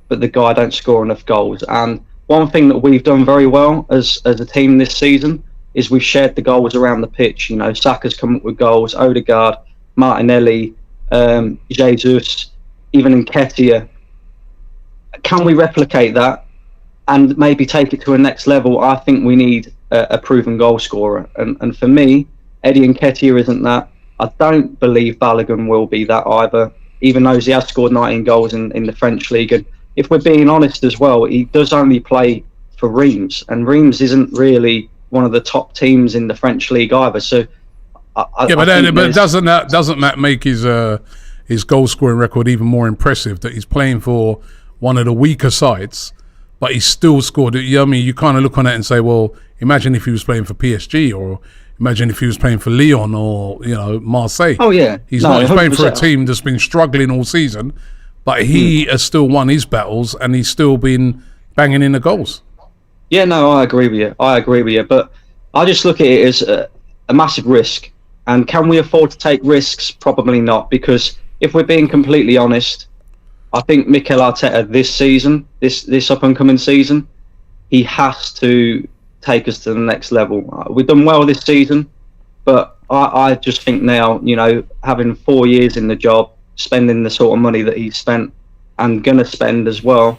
but the guy don't score enough goals. And one thing that we've done very well as a team this season is we've shared the goals around the pitch. You know, Saka's come up with goals, Odegaard, Martinelli, Jesus, even Nketiah. Can we replicate that and maybe take it to a next level? I think we need a proven goal scorer. And for me, Eddie Nketiah isn't that. I don't believe Balogun will be that either, even though he has scored 19 goals in the French league. And if we're being honest as well, he does only play for Reims, and Reims isn't really one of the top teams in the French league either. So, but doesn't that make his goal scoring record even more impressive? That he's playing for one of the weaker sides, but he still scored. You know what I mean? You kind of look on it and say, well, imagine if he was playing for PSG, or imagine if he was playing for Lyon, or Marseille. Oh yeah, he's playing for a team that's been struggling all season, but he has still won his battles, and he's still been banging in the goals. Yeah, no, I agree with you. But I just look at it as a massive risk. And can we afford to take risks? Probably not, because if we're being completely honest, I think Mikel Arteta this season, this up and coming season, he has to take us to the next level. We've done well this season, but I just think now, having 4 years in the job, spending the sort of money that he's spent and going to spend as well,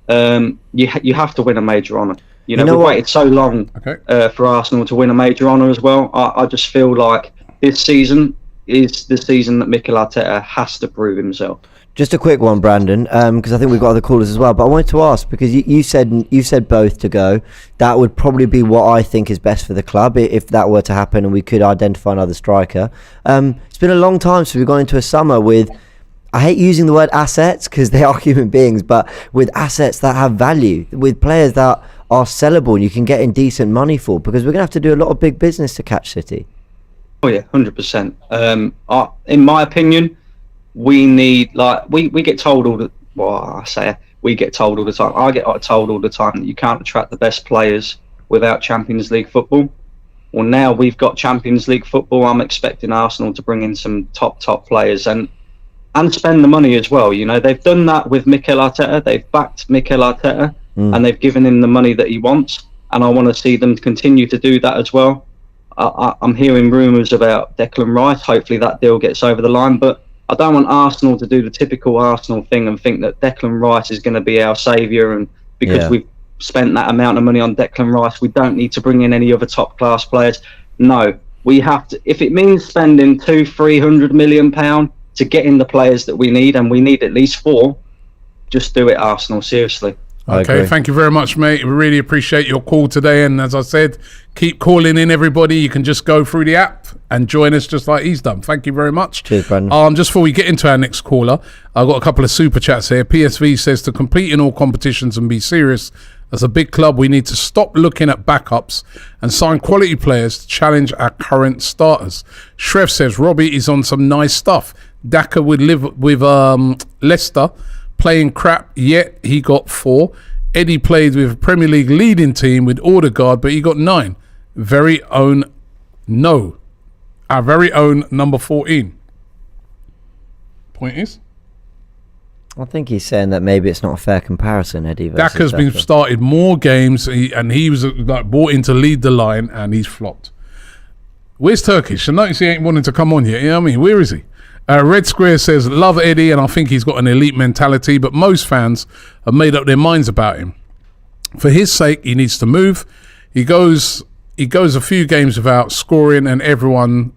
you have to win a major honour. We've waited so long for Arsenal to win a major honour as well. I just feel like this season is the season that Mikel Arteta has to prove himself. Just a quick one, Brandon, because I think we've got other callers as well. But I wanted to ask, because you said both to go. That would probably be what I think is best for the club if that were to happen, and we could identify another striker. It's been a long time since we've gone into a summer with, I hate using the word assets because they are human beings, but with assets that have value, with players that are sellable and you can get in decent money for, because we're going to have to do a lot of big business to catch City. Oh yeah, 100%. In my opinion, we need, we get told all the, we get told all the time. I get told all the time that you can't attract the best players without Champions League football. Well, now we've got Champions League football. I'm expecting Arsenal to bring in some top players and spend the money as well. They've done that with Mikel Arteta. They've backed Mikel Arteta and they've given him the money that he wants. And I want to see them continue to do that as well. I'm hearing rumours about Declan Rice. Hopefully that deal gets over the line. But I don't want Arsenal to do the typical Arsenal thing and think that Declan Rice is going to be our saviour, and because we've spent that amount of money on Declan Rice, we don't need to bring in any other top-class players. No, we have to. If it means spending £200-300 million to get in the players that we need, and we need at least 4. Just do it, Arsenal. Seriously. Okay, thank you very much, mate. We really appreciate your call today. And as I said, keep calling in, everybody. You can just go through the app and join us just like he's done. Thank you very much. Cheers, Brandon. Just before we get into our next caller, I've got a couple of super chats here. PSV says, to compete in all competitions and be serious, as a big club, we need to stop looking at backups and sign quality players to challenge our current starters. Shrev says, Robbie is on some nice stuff. Daka would live with Leicester, playing crap, yet he got 4. Eddie played with a Premier League leading team with Odegaard, but he got 9. Our very own number 14. Point is? I think he's saying that maybe it's not a fair comparison, Eddie. Daka's been started more games, and he was brought in to lead the line, and he's flopped. Where's Turkish? I notice he ain't wanting to come on yet. You know what I mean? Where is he? Red Square says, love Eddie, and I think he's got an elite mentality, but most fans have made up their minds about him. For his sake, he needs to move. He goes a few games without scoring, and everyone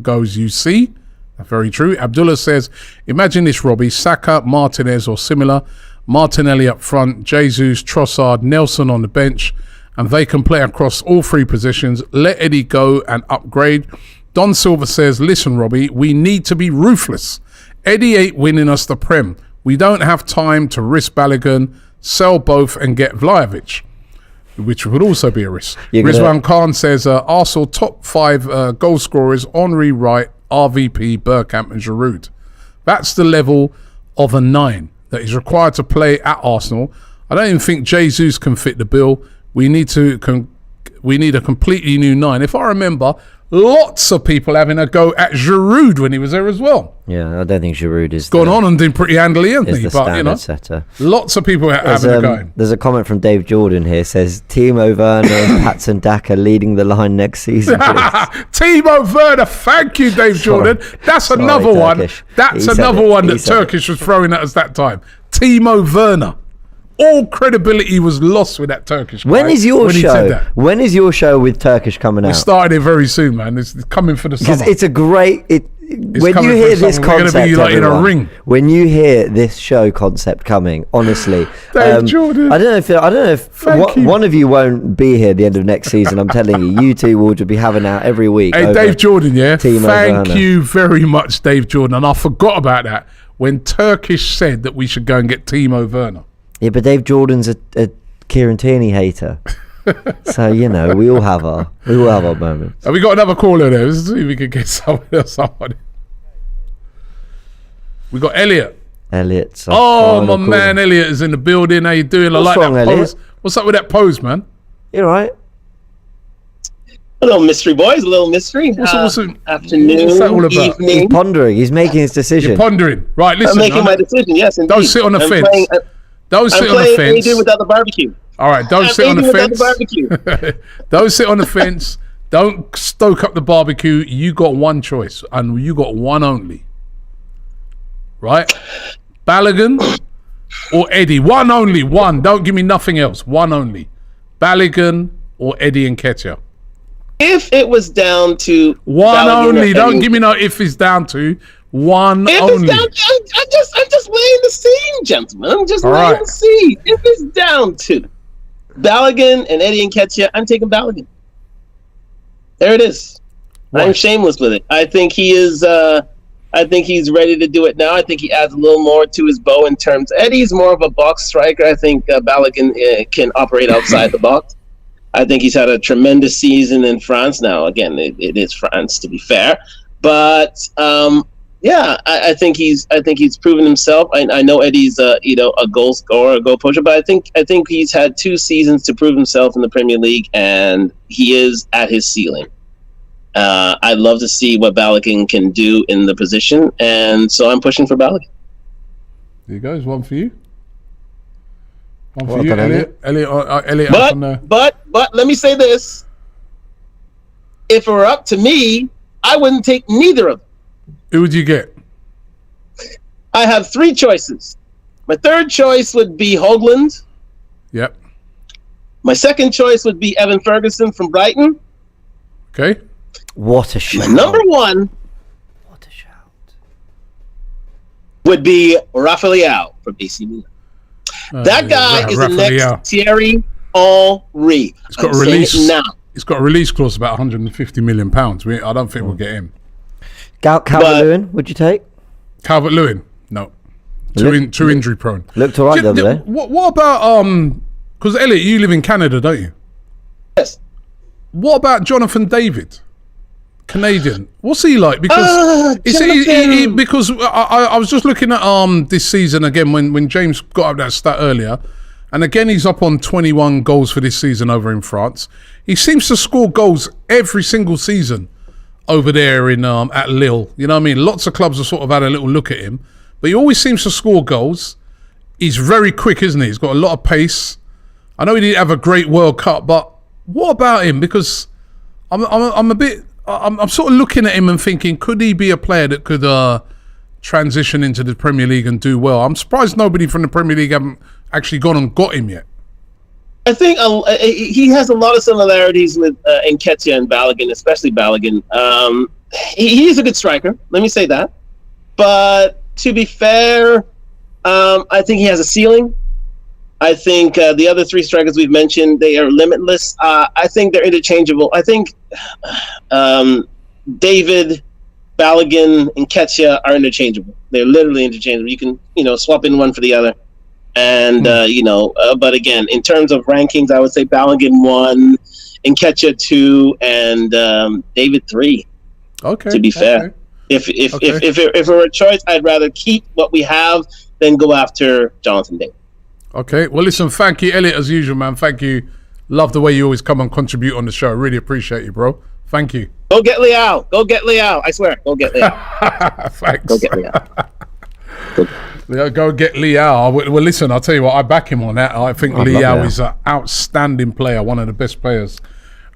goes, you see? That's very true. Abdullah says, imagine this, Robbie, Saka, Martinez or similar, Martinelli up front, Jesus, Trossard, Nelson on the bench, and they can play across all 3 positions. Let Eddie go and upgrade. Don Silver says, listen, Robbie, we need to be ruthless. Eddie ain't winning us the Prem. We don't have time to risk Balogun, sell both and get Vlahovic, which would also be a risk. Rizwan Khan says, Arsenal top 5 goal scorers, Henry, Wright, RVP, Bergkamp and Giroud. That's the level of a 9 that is required to play at Arsenal. I don't even think Jesus can fit the bill. We need a completely new 9. If I remember, lots of people having a go at Giroud when he was there as well. Yeah, I don't think Giroud is gone on and doing pretty handily, hasn't he? The standard setter. Lots of people having a go. There's a comment from Dave Jordan here, says Timo Werner and Patson Daka leading the line next season. Timo Werner, thank you, Dave Jordan. That's another one. That's another one that Turkish was throwing at us that time. Timo Werner. All credibility was lost with that Turkish guy. When is your show? When is your show with Turkish coming out? We're starting it very soon, man. It's coming for the summer. It's a great. When you hear this concept, in a ring. When you hear this show concept coming, honestly, Dave Jordan. I don't know if one of you won't be here at the end of next season. I'm telling you, you two will just be having out every week. Hey, Dave Jordan, yeah. Thank Werner. you very much, Dave Jordan. And I forgot about that when Turkish said that we should go and get Timo Werner. Yeah, but Dave Jordan's a Kieran Tierney hater. So, you know, we all have our moments. Have we got another caller there? Let's see if we can get someone else on. We got Elliot. My man Elliot is in the building. How you doing? What's wrong, Elliot? What's up with that pose, man? You all right? A little mystery, boys. A little mystery. Afternoon. What's that all about? Evening. He's pondering. He's making his decision. You're pondering. Right, listen. I'm making my decision, yes, indeed. Don't sit on the fence. Don't sit on the fence. I'm playing without the barbecue. All right, don't sit on the fence. Don't sit on the fence. Don't stoke up the barbecue. You got one choice, and you got one only. Right? Balogun or Eddie. One only. One. Don't give me nothing else. One only. Balogun or Eddie Nketiah. If it was down to one Balogun only, don't give me no if it's down to one only. I'm just laying the scene, gentlemen. I'm just laying the scene. If it's down to Balogun and Eddie Nketiah, I'm taking Balogun. There it is. I'm shameless with it. I think he is. I think he's ready to do it now. I think he adds a little more to his bow in terms. Eddie's more of a box striker. I think Balogun can operate outside the box. I think he's had a tremendous season in France. Now, again, it is France, to be fair, but I think he's proven himself. I know Eddie's a goal scorer, a goal pusher, but I think he's had 2 seasons to prove himself in the Premier League, and he is at his ceiling. I'd love to see what Balogun can do in the position, and so I'm pushing for Balogun. There you go. There's one for you. One for you, Elliot. But let me say this: if it were up to me, I wouldn't take neither of them. Who would you get? I have 3 choices. My third choice would be Højlund. Yep. My second choice would be Evan Ferguson from Brighton. Okay. What a shout. My number 1. What a shout. would be Rafael from AC Milan. That guy is the next Thierry Henry. It's got a release now. It's got a release clause about £150 million. I don't think we'll get him. Calvert-Lewin, would you take? Calvert-Lewin? No. Too injury prone. Looked all right the other day. What about because Elliot, you live in Canada, don't you? Yes. What about Jonathan David? Canadian. What's he like? Because because I was just looking at this season again when James got up that stat earlier, and again he's up on 21 goals for this season over in France. He seems to score goals every single season over there in at Lille. You know what I mean? Lots of clubs have sort of had a little look at him, but he always seems to score goals. He's very quick, isn't he? He's got a lot of pace. I know he didn't have a great World Cup, but what about him? Because I'm sort of looking at him and thinking, could he be a player that could transition into the Premier League and do well? I'm surprised nobody from the Premier League haven't actually gone and got him yet. I think he has a lot of similarities with Nketiah and Balogun, especially Balogun. He's a good striker, let me say that. But to be fair, I think he has a ceiling. I think the other three strikers we've mentioned, they are limitless. I think they're interchangeable. I think David, Balogun, and Nketiah are interchangeable. They're literally interchangeable. You can, swap in one for the other. And, but again, in terms of rankings, I would say Balogun 1, Nketiah 2, and David 3. Okay. To be fair. If it were a choice, I'd rather keep what we have than go after Jonathan David. Okay. Well, listen, thank you, Elliot, as usual, man. Thank you. Love the way you always come and contribute on the show. Really appreciate you, bro. Thank you. Go get Leao. Go get Leao. I swear. Go get Leao. Thanks. Go get Leao. Go get Leao. Well, listen, I'll tell you what, I back him on that. I think Leao is an outstanding player, one of the best players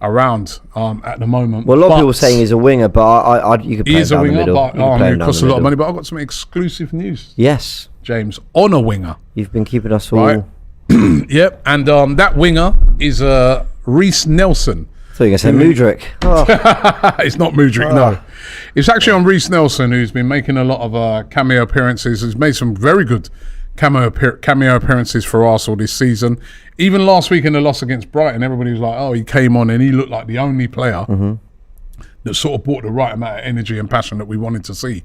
around at the moment. Well, a lot of people saying he's a winger, but you could play him down the middle. He is a winger, but it costs a lot of money. But I've got some exclusive news. Yes. James, on a winger. You've been keeping us all... Right. Yep, and that winger is Reece Nelson. So you're going to say Mudryk. Oh. It's not Mudryk, no. It's actually on Reece Nelson, who's been making a lot of cameo appearances. He's made some very good cameo appearances for Arsenal this season. Even last week in the loss against Brighton, everybody was like, oh, he came on and he looked like the only player that sort of brought the right amount of energy and passion that we wanted to see.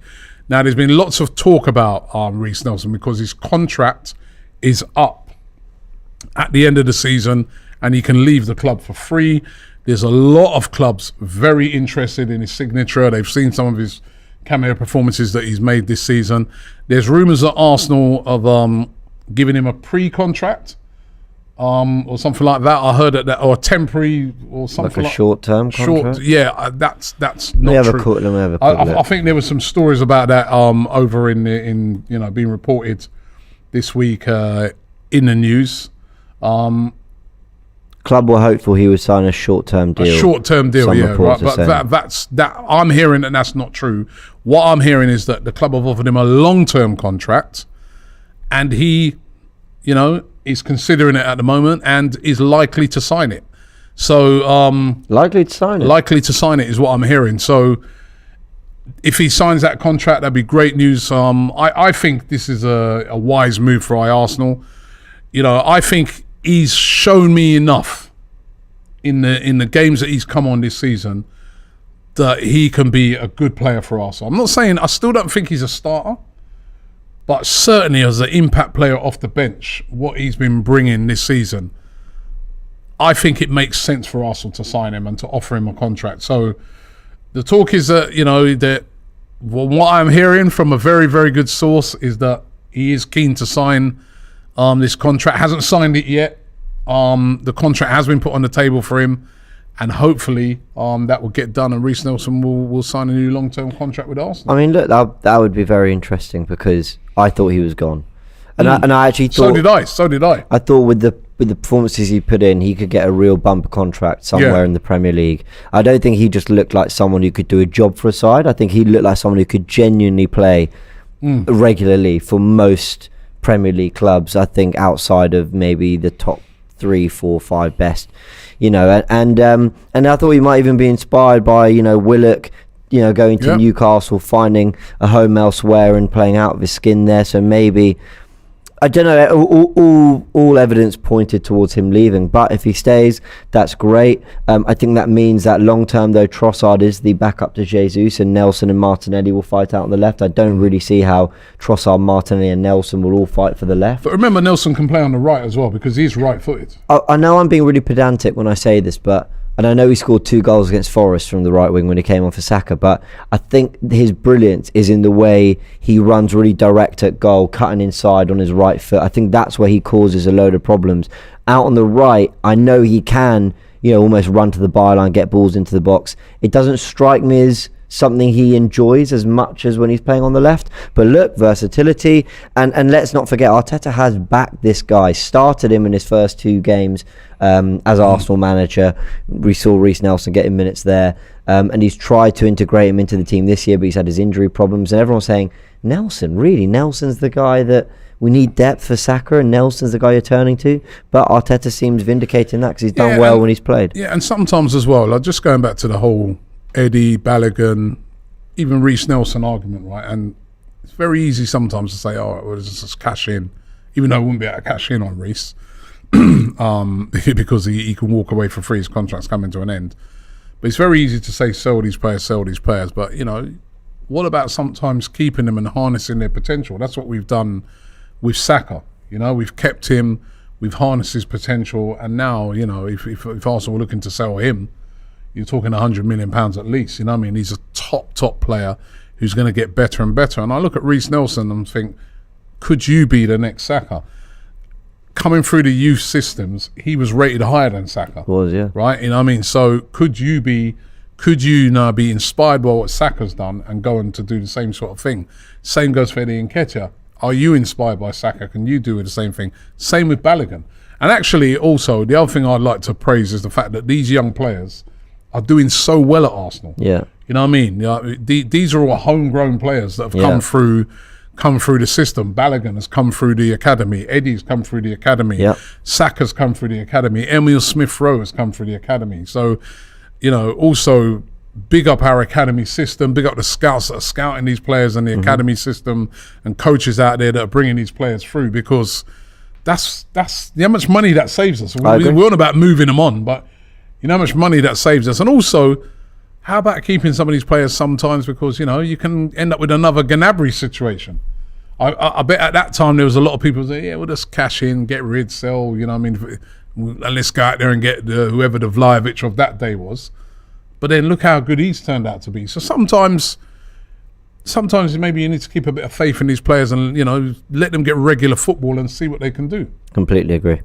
Now, there's been lots of talk about Reece Nelson because his contract is up at the end of the season and he can leave the club for free. There's a lot of clubs very interested in his signature. They've seen some of his cameo performances that he's made this season. There's rumours at Arsenal of giving him a pre-contract or something like that. I heard that, or temporary or something like a short-term contract. That's not true. I think there were some stories about that over in being reported this week in the news. Club were hopeful he would sign a short-term deal. A short-term deal, yeah, right. But that's I'm hearing that that's not true. What I'm hearing is that the club have offered him a long-term contract, and he, is considering it at the moment and is likely to sign it. So likely to sign it. Likely to sign it is what I'm hearing. So if he signs that contract, that'd be great news. I think this is a wise move for Arsenal. I think he's shown me enough in the games that he's come on this season that he can be a good player for Arsenal. I'm not saying, I still don't think he's a starter, but certainly as an impact player off the bench, what he's been bringing this season, I think it makes sense for Arsenal to sign him and to offer him a contract. So the talk is that, what I'm hearing from a very, very good source is that he is keen to sign this contract. Hasn't signed it yet. The contract has been put on the table for him, and hopefully that will get done and Reece Nelson will sign a new long-term contract with Arsenal. I mean, look, that would be very interesting because I thought he was gone, and I actually thought so did I. I thought with the performances he put in, he could get a real bumper contract somewhere in the Premier League. I don't think he just looked like someone who could do a job for a side. I think he looked like someone who could genuinely play regularly for most Premier League clubs. I think outside of maybe the top 3, 4, 5 best, and I thought he might even be inspired by Willock, going to Newcastle, finding a home elsewhere and playing out of his skin there. So maybe, I don't know, all evidence pointed towards him leaving, but if he stays, that's great. I think that means that long term, though, Trossard is the backup to Jesus, and Nelson and Martinelli will fight out on the left. I don't really see how Trossard, Martinelli and Nelson will all fight for the left. But remember, Nelson can play on the right as well, because he's right-footed. I know I'm being really pedantic when I say this, and I know he scored 2 goals against Forest from the right wing when he came on for Saka, but I think his brilliance is in the way he runs really direct at goal, cutting inside on his right foot. I think that's where he causes a load of problems. Out on the right, I know he can, almost run to the byline, get balls into the box. It doesn't strike me as something he enjoys as much as when he's playing on the left. But look, versatility, and let's not forget, Arteta has backed this guy, started him in his first 2 games as Arsenal manager. We saw Reece Nelson getting minutes there, and he's tried to integrate him into the team this year, but he's had his injury problems, and everyone's saying, Nelson's the guy that we need depth for Saka, and Nelson's the guy you're turning to. But Arteta seems vindicating that because he's done well when he's played. Yeah, and sometimes as well, like just going back to the whole Eddie, Balogun, even Reece Nelson argument, right? And it's very easy sometimes to say, oh, well, let's just cash in, even though I wouldn't be able to cash in on Reece because he can walk away for free, his contract's coming to an end. But it's very easy to say, sell these players. But, what about sometimes keeping them and harnessing their potential? That's what we've done with Saka. We've kept him, we've harnessed his potential, and now, if Arsenal were looking to sell him, you're talking £100 million at least. He's a top player who's going to get better and better. And I look at Reece Nelson and think, could you be the next Saka? Coming through the youth systems, he was rated higher than Saka. Right? So could you now be inspired by what Saka's done and go on to do the same sort of thing? Same goes for Eddie Nketiah. Are you inspired by Saka? Can you do the same thing? Same with Balogun. And actually, also, the other thing I'd like to praise is the fact that these young players are doing so well at Arsenal. Yeah. These are all homegrown players that have come through the system. Balogun has come through the academy. Eddie's come through the academy. Yeah. Saka's come through the academy. Emile Smith-Rowe has come through the academy. So, also big up our academy system, big up the scouts that are scouting these players and the academy system, and coaches out there that are bringing these players through, because that's how much money that saves us. We're on about moving them on, but how much money that saves us. And also, how about keeping some of these players sometimes, because you can end up with another Gnabry situation. I bet at that time there was a lot of people say, we'll just cash in, get rid, sell, and let's go out there and get whoever the Vlahovic of that day was. But then look how good he's turned out to be. So sometimes maybe you need to keep a bit of faith in these players and, let them get regular football and see what they can do. Completely agree.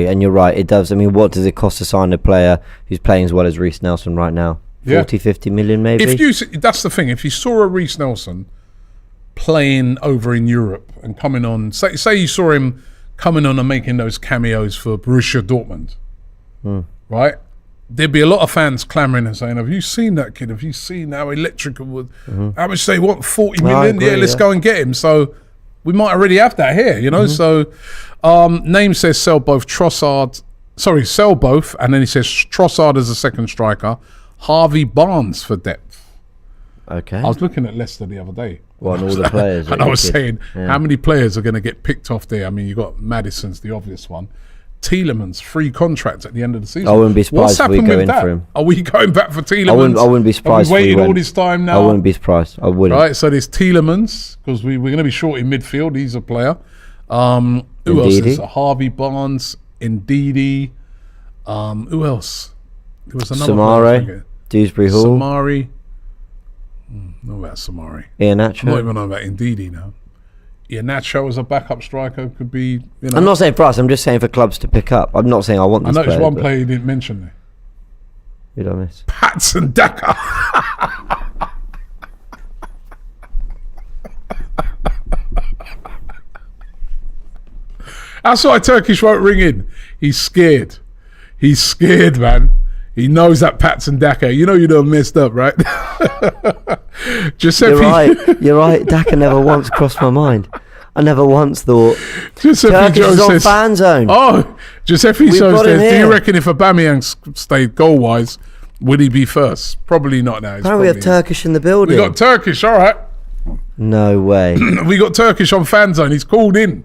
And you're right, it does. What does it cost to sign a player who's playing as well as Reece Nelson right now? 40-50 million maybe? That's the thing. If you saw a Reece Nelson playing over in Europe and coming on, say you saw him coming on and making those cameos for Borussia Dortmund, right? There'd be a lot of fans clamouring and saying, have you seen that kid? Have you seen how electric it was? How much they want? 40 million? Let's go and get him. So we might already have that here, So name says sell both, and then he says Trossard as a second striker, Harvey Barnes for depth. Okay. I was looking at Leicester the other day. Well, and all the players. And I was saying, how many players are going to get picked off there? You've got Maddison's the obvious one. Tielemans, free contract at the end of the season. I wouldn't be surprised if we go in for him. Are we going back for Tielemans? I wouldn't be surprised. Have we waited all this time now? I wouldn't be surprised. I wouldn't. Right, so there's Tielemans, because we're going to be short in midfield. He's a player. Who else is Harvey Barnes, Ndidi. Who else? There was another Samari, Dewsbury Hall. Samari. Not about Samari. Iheanacho. I'm not even know about Ndidi now. Iheanacho as a backup striker could be. I'm not saying for us. I'm just saying for clubs to pick up. I'm not saying I want this player. I noticed one player you didn't mention there. Who did I miss? Patson Daka. That's why Turkish won't ring in. He's scared. He's scared, man. He knows that Patson Daka. You done messed up, right? Giuseppe. You're right. Daka never once crossed my mind. I never once thought. Giuseppe Jones on Fanzone. Oh, Giuseppe Jones says, do you reckon if Aubameyang stayed goal-wise, Would he be first? Probably not now. How we have Turkish in the building? We got Turkish, all right. No way. We got Turkish on Fanzone. He's called in.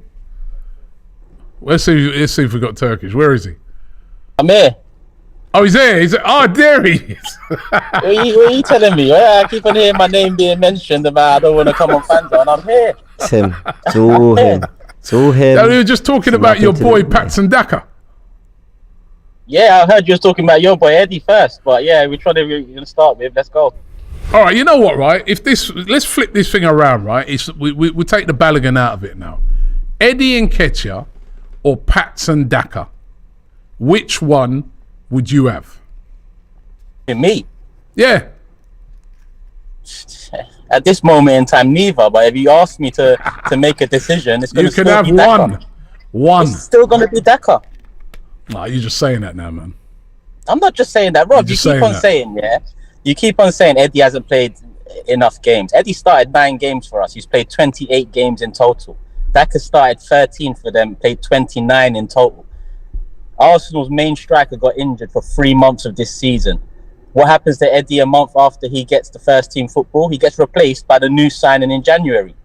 Let's see if we got Turkish. Where is he? I'm here. Oh, he's there. There he is. What are you telling me? I keep on hearing my name being mentioned about I don't want to come on Fanzone. I'm here. It's him. It's all him. It's all him. No, we were just talking about your boy Patson Daka. Yeah, I heard you was talking about your boy Eddie first, but yeah, we're trying to start with. Let's go. All right, you know what, right? Let's flip this thing around, right? We take the Balogun out of it now. Eddie Nketiah or Patson Daka? Which one would you have? Me? Yeah. At this moment in time, neither. But if you ask me to make a decision, it's going to You can have be Daka. One. It's still going to be Daka. No, you're just saying that now, man. I'm not just saying that, Rob. You keep on saying, yeah. You keep on saying Eddie hasn't played enough games. Eddie started 9 games for us. He's played 28 games in total. Daka started 13 for them, played 29 in total. Arsenal's main striker got injured for 3 months of this season. What happens to Eddie a month after he gets the first team football? He gets replaced by the new signing in January.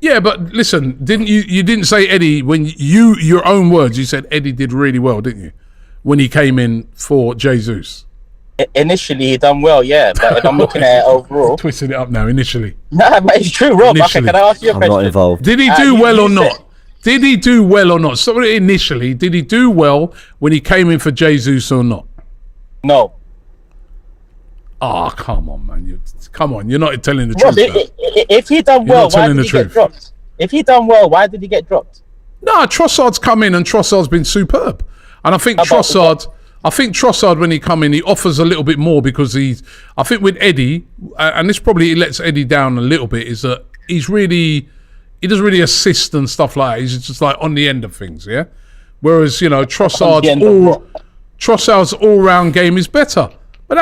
Yeah, but listen, you didn't say Eddie when your own words, you said Eddie did really well, didn't you? When he came in for Jesus. Initially, he done well, yeah. But if I'm looking at it overall, twisting it up now. Initially, nah, but it's true, Rob. Okay, can I ask you a question? I'm not involved. Did he do well or not? Did he do well or not? So initially, did he do well when he came in for Jesus or not? No. Oh, come on, man! You're not telling the Rob, truth. If he done well, why did he get dropped? If he done well, why did he get dropped? No, Trossard's come in and Trossard's been superb, and I think Trossard when he come in, he offers a little bit more because I think with Eddie, and this probably lets Eddie down a little bit, is that he doesn't really assist and stuff like that. He's just like on the end of things, yeah. Whereas Trossard's all-round game is better. But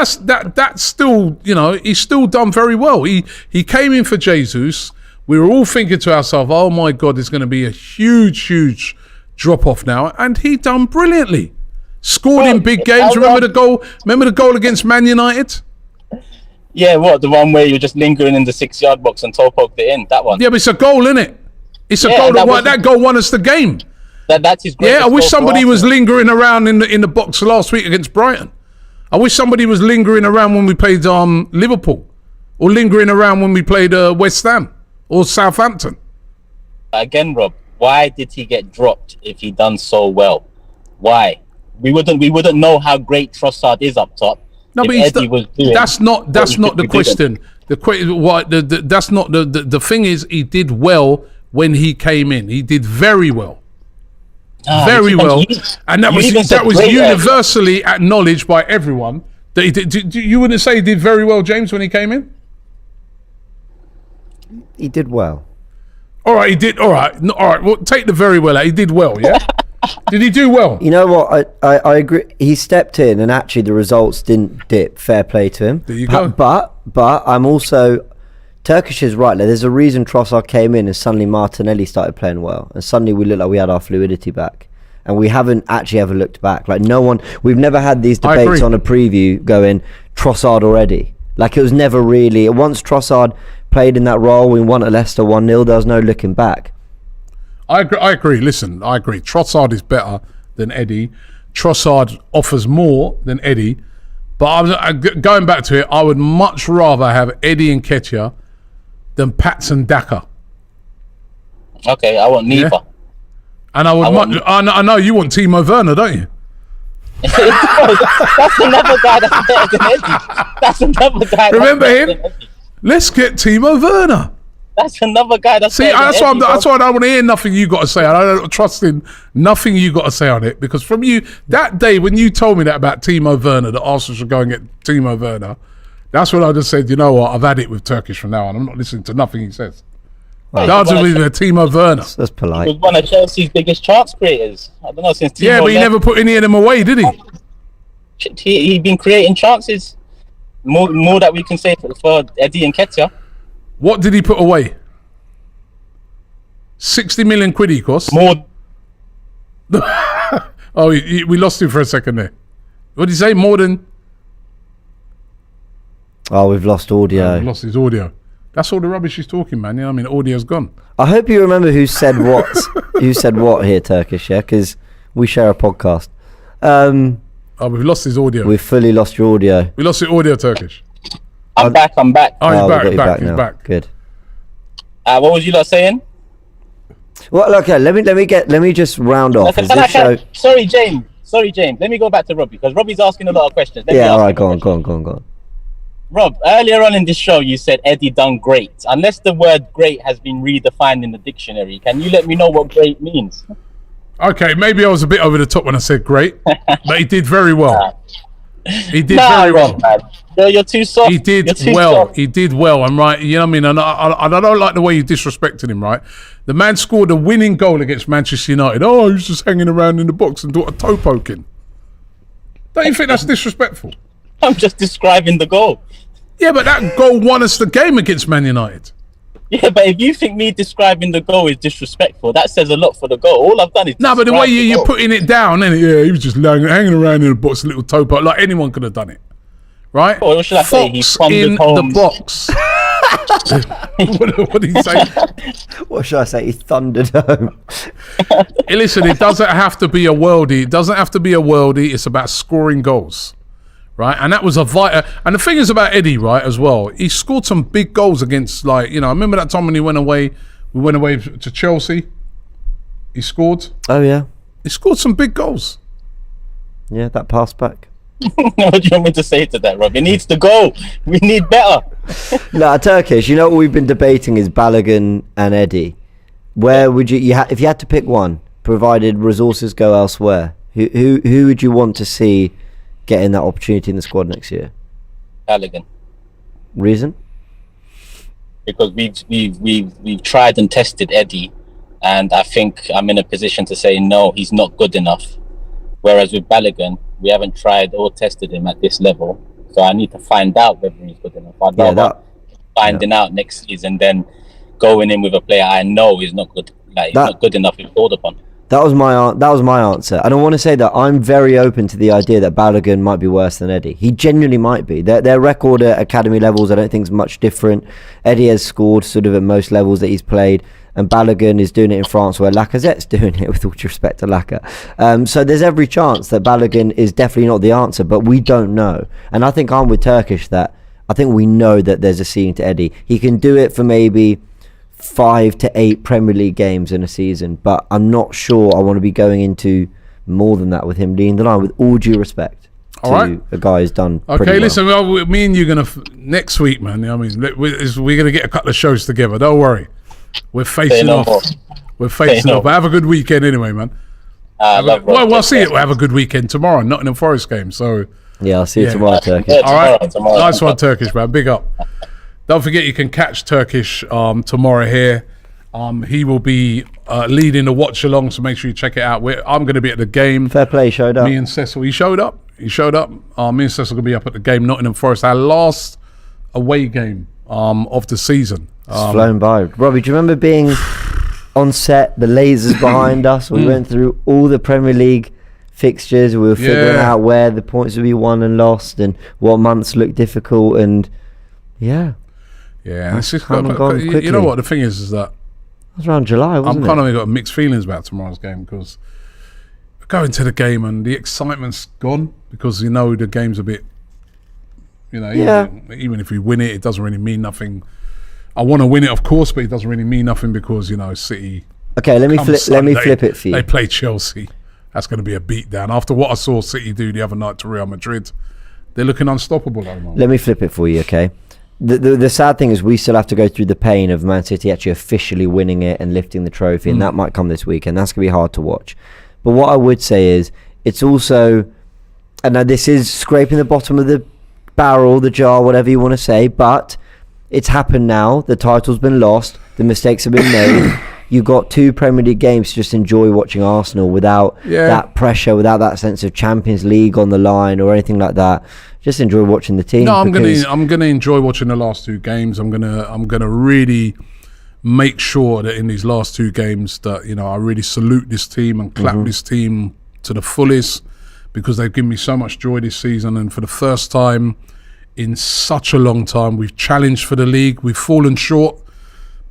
that's still, he's still done very well. He came in for Jesus. We were all thinking to ourselves, oh my God, there's going to be a huge drop-off now. And he done brilliantly. Scored in big games. Remember the goal against Man United? Yeah, what? The one where you're just lingering in the 6-yard box and toe poked it in? That one? Yeah, but it's a goal, isn't it? It's a goal that goal won us the game. That's his greatest I wish goal somebody was lingering around in the box last week against Brighton. I wish somebody was lingering around when we played Liverpool, or lingering around when we played West Ham or Southampton. Again, Rob, why did he get dropped if he done so well? Why? We wouldn't know how great Trossard is up top. No, but that's not the question. That's not the thing is he did well when he came in. He did very well. Very well, and that was universally acknowledged by everyone. That he did. You wouldn't say he did very well, James, when he came in? He did well. All right, he did. All right. Well, take the very well out. He did well, yeah? Did he do well? You know what? I agree. He stepped in, and actually the results didn't dip. Fair play to him. There you go. But I'm also... Turkish is right. There's a reason Trossard came in and suddenly Martinelli started playing well. And suddenly we looked like we had our fluidity back. And we haven't actually ever looked back. Like we've never had these debates on a preview going, Trossard already. Like it was never really... Once Trossard played in that role, we won at Leicester 1-0, there was no looking back. I agree. Listen, I agree. Trossard is better than Eddie. Trossard offers more than Eddie. But going back to it, I would much rather have Eddie Nketiah than Patson Daka. Okay, I want neither. Yeah? And I know you want Timo Werner, don't you? That's another guy that's better than Eddie. That's another guy. Remember him? Let's get Timo Werner. That's another guy that's better than Eddie. That's why I don't want to hear nothing you got to say. I don't trust in nothing you got to say on it, because from you that day when you told me that about Timo Werner, that Arsenal should go and get Timo Werner, that's when I just said, you know what, I've had it with Turkish from now on. I'm not listening to nothing he says. That's with Timo Werner. That's polite. He was one of Chelsea's biggest chance creators. I don't know, since Timo Yeah, but he never put any of them away, did he? He's been creating chances. More that we can say for Eddie Nketiah. What did he put away? 60 million quid he cost? More. Oh, we lost him for a second there. What did he say? More than Oh, we've lost audio. We've lost his audio. That's all the rubbish he's talking, man. You know what I mean? Audio's gone. I hope you remember who said what. Who said what here, Turkish? Yeah, because we share a podcast. We've lost his audio. We've fully lost your audio. We lost your audio, Turkish. I'm back. Oh, he's back. He's now. back. Good. What was you lot saying? Well, okay. Let me just round off. Sorry, James. Let me go back to Robbie because Robbie's asking a lot of questions. All right. Go on. Rob, earlier on in this show, you said Eddie done great. Unless the word great has been redefined in the dictionary, can you let me know what great means? Okay, maybe I was a bit over the top when I said great, but he did very well. He did very well. Man. You're too soft. He did well. Soft. He did well. And right, you know what I mean? And I don't like the way you disrespected him, right? The man scored a winning goal against Manchester United. Oh, he was just hanging around in the box and doing a toe poking. Don't you think that's disrespectful? I'm just describing the goal. Yeah, but that goal won us the game against Man United. Yeah, but if you think me describing the goal is disrespectful, that says a lot for the goal. All I've done is no, but the way you're putting it down, and he was just hanging around in the box, a little toe poke, like anyone could have done it, right? What should I say? He in the box. What did he say? What should I say? He thundered home. Hey, listen, it doesn't have to be a worldie. It doesn't have to be a worldie. It's about scoring goals. Right, and that was a vital. And the thing is about Eddie, right, as well. He scored some big goals against, like, I remember that time when he went away. We went away to Chelsea. He scored. Oh yeah. He scored some big goals. Yeah, that pass back. What do you want me to say to that, Rob? He needs to go. We need better. No, Turkish. You know what we've been debating is Balogun and Eddie. Where would you if you had to pick one, provided resources go elsewhere? Who would you want to see getting that opportunity in the squad next year? Balogun. Reason? Because we've tried and tested Eddie, and I think I'm in a position to say no, he's not good enough. Whereas with Balogun, we haven't tried or tested him at this level, so I need to find out whether he's good enough. I'd rather finding out next season than going in with a player I know is not good, he's not good enough to be called upon. That was my answer. I don't want to say that I'm very open to the idea that Balogun might be worse than Eddie. He genuinely might be. Their record at academy levels, I don't think is much different. Eddie has scored sort of at most levels that he's played, and Balogun is doing it in France where Lacazette's doing it, with all due respect to Laka. So there's every chance that Balogun is definitely not the answer, but we don't know. And I think I'm with Turkish that I think we know that there's a ceiling to Eddie. He can do it for maybe 5 to 8 Premier League games in a season, but I'm not sure I want to be going into more than that with him leading the line, with all due respect to a guy who's done pretty well. Listen, me and you are going to next week, man, we're going to get a couple of shows together, don't worry. We're facing off. We're facing off. Have a good weekend anyway, man. We'll see it. We'll have a good weekend tomorrow, Nottingham Forest game, so yeah, I'll see you tomorrow, Turkish. All right, tomorrow. Nice one, Turkish, man, big up. Don't forget, you can catch Turkish tomorrow here. He will be leading the watch along, so make sure you check it out. I'm going to be at the game. Fair play, showed up. Me and Cecil, he showed up. Me and Cecil going to be up at the game, Nottingham Forest, our last away game of the season. It's flown by. Robbie, do you remember being on set, the lasers behind us? We went through all the Premier League fixtures. We were figuring out where the points would be won and lost and what months looked difficult, and yeah, it's just you know what the thing is that it was around July, wasn't I'm kind of got mixed feelings about tomorrow's game, because going to the game and the excitement's gone, because the game's a bit, even if we win it, it doesn't really mean nothing. I want to win it, of course, but it doesn't really mean nothing because City. Okay, let me flip it for you. They play Chelsea. That's going to be a beatdown. After what I saw City do the other night to Real Madrid, they're looking unstoppable. Let me flip it for you, okay? The sad thing is we still have to go through the pain of Man City actually officially winning it and lifting the trophy, and that might come this weekend. That's going to be hard to watch. But what I would say is it's also, and now this is scraping the bottom of the barrel, the jar, whatever you want to say, but it's happened now. The title's been lost. The mistakes have been made. You've got 2 Premier League games to just enjoy watching Arsenal without that pressure, without that sense of Champions League on the line or anything like that. Just enjoy watching the team. No, I'm gonna enjoy watching the last 2 games. I'm gonna really make sure that in these last 2 games that I really salute this team and clap this team to the fullest, because they've given me so much joy this season, and for the first time in such a long time. We've challenged for the league. We've fallen short,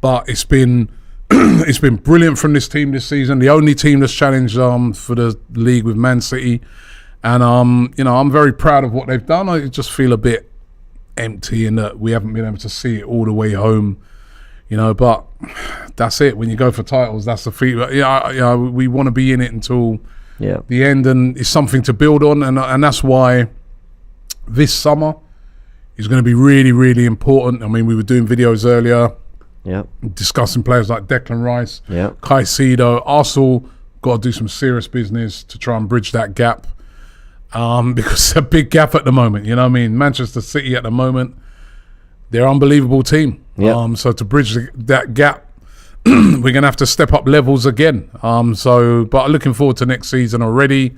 but it's been it's been brilliant from this team this season. The only team that's challenged for the league with Man City, and I'm very proud of what they've done. I just feel a bit empty in that we haven't been able to see it all the way home, but that's it. When you go for titles, that's the feat. We want to be in it until the end, and it's something to build on, and that's why this summer is going to be really, really important. I mean, we were doing videos earlier discussing players like Declan Rice, Caicedo. Arsenal got to do some serious business to try and bridge that gap, because it's a big gap at the moment. You know what I mean? Manchester City at the moment, they're an unbelievable team. So to bridge that gap, we're going to have to step up levels again. But looking forward to next season already.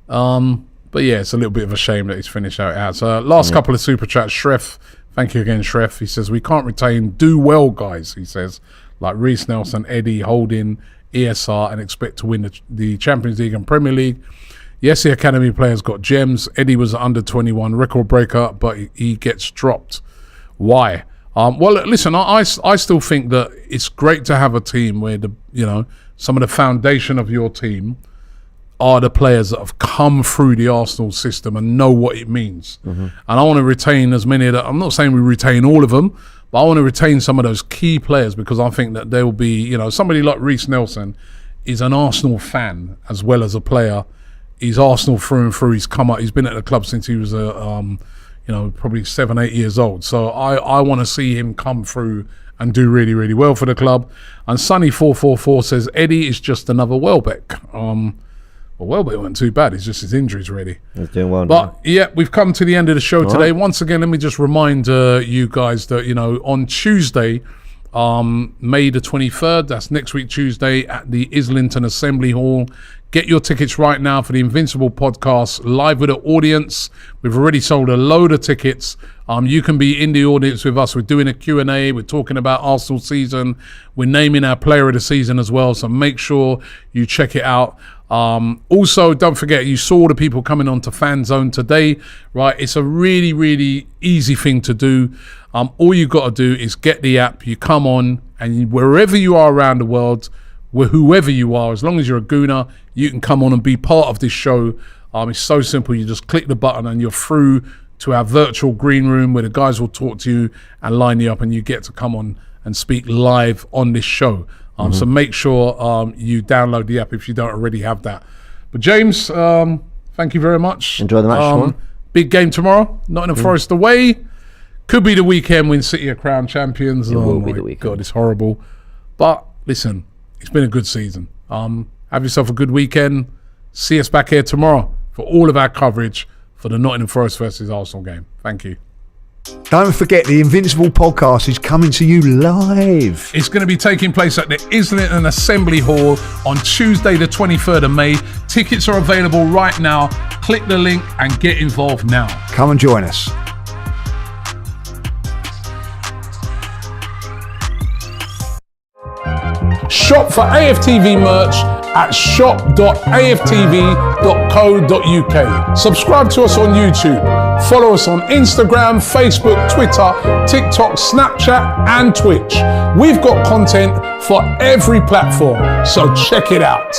But yeah, it's a little bit of a shame that he's finished how it has. Last couple of super chats. Shref, thank you again, Shref. He says, we can't retain, do well, guys, he says, like Reece Nelson, Eddie, Holding, ESR, and expect to win the Champions League and Premier League. Yes, the academy players got gems. Eddie was under 21 record breaker, but he gets dropped. Why? Well, listen, I still think that it's great to have a team where some of the foundation of your team are the players that have come through the Arsenal system and know what it means. And I want to retain as many of that. I'm not saying we retain all of them, but I want to retain some of those key players, because I think that there will be, somebody like Reece Nelson is an Arsenal fan as well as a player. He's Arsenal through and through. He's come up. He's been at the club since he was probably 7-8 years old. So I want to see him come through and do really, really well for the club. And Sunny444 says Eddie is just another Welbeck. Well, Welbeck wasn't too bad. It's just his injuries, really. He's doing well. But yeah, we've come to the end of the show today. Once again, let me just remind you guys that on Tuesday, May the 23rd, that's next week Tuesday, at the Islington Assembly Hall. Get your tickets right now for the Invincible podcast, live with the audience. We've already sold a load of tickets. You can be in the audience with us. We're doing a Q&A. We're talking about Arsenal season. We're naming our player of the season as well, so make sure you check it out. Also, don't forget, you saw the people coming on to Fanzone today, right? It's a really, really easy thing to do. All you got to do is get the app. You come on, and wherever you are around the world, whoever you are, as long as you're a Gooner, you can come on and be part of this show. It's so simple. You just click the button and you're through to our virtual green room where the guys will talk to you and line you up, and you get to come on and speak live on this show. So make sure you download the app if you don't already have that. But James, thank you very much. Enjoy the match. Big game tomorrow. Nottingham Forest away. Could be the weekend when City are crowned champions. It will be the weekend. God, it's horrible. But listen, it's been a good season. Have yourself a good weekend. See us back here tomorrow for all of our coverage for the Nottingham Forest versus Arsenal game. Thank you. Don't forget, the Invincible podcast is coming to you live. It's going to be taking place at the Islington Assembly Hall on Tuesday the 23rd of May. Tickets are available right now. Click the link and get involved now. Come and join us. Shop for AFTV merch at shop.aftv.co.uk. Subscribe to us on YouTube. Follow us on Instagram, Facebook, Twitter, TikTok, Snapchat, and Twitch. We've got content for every platform, so check it out.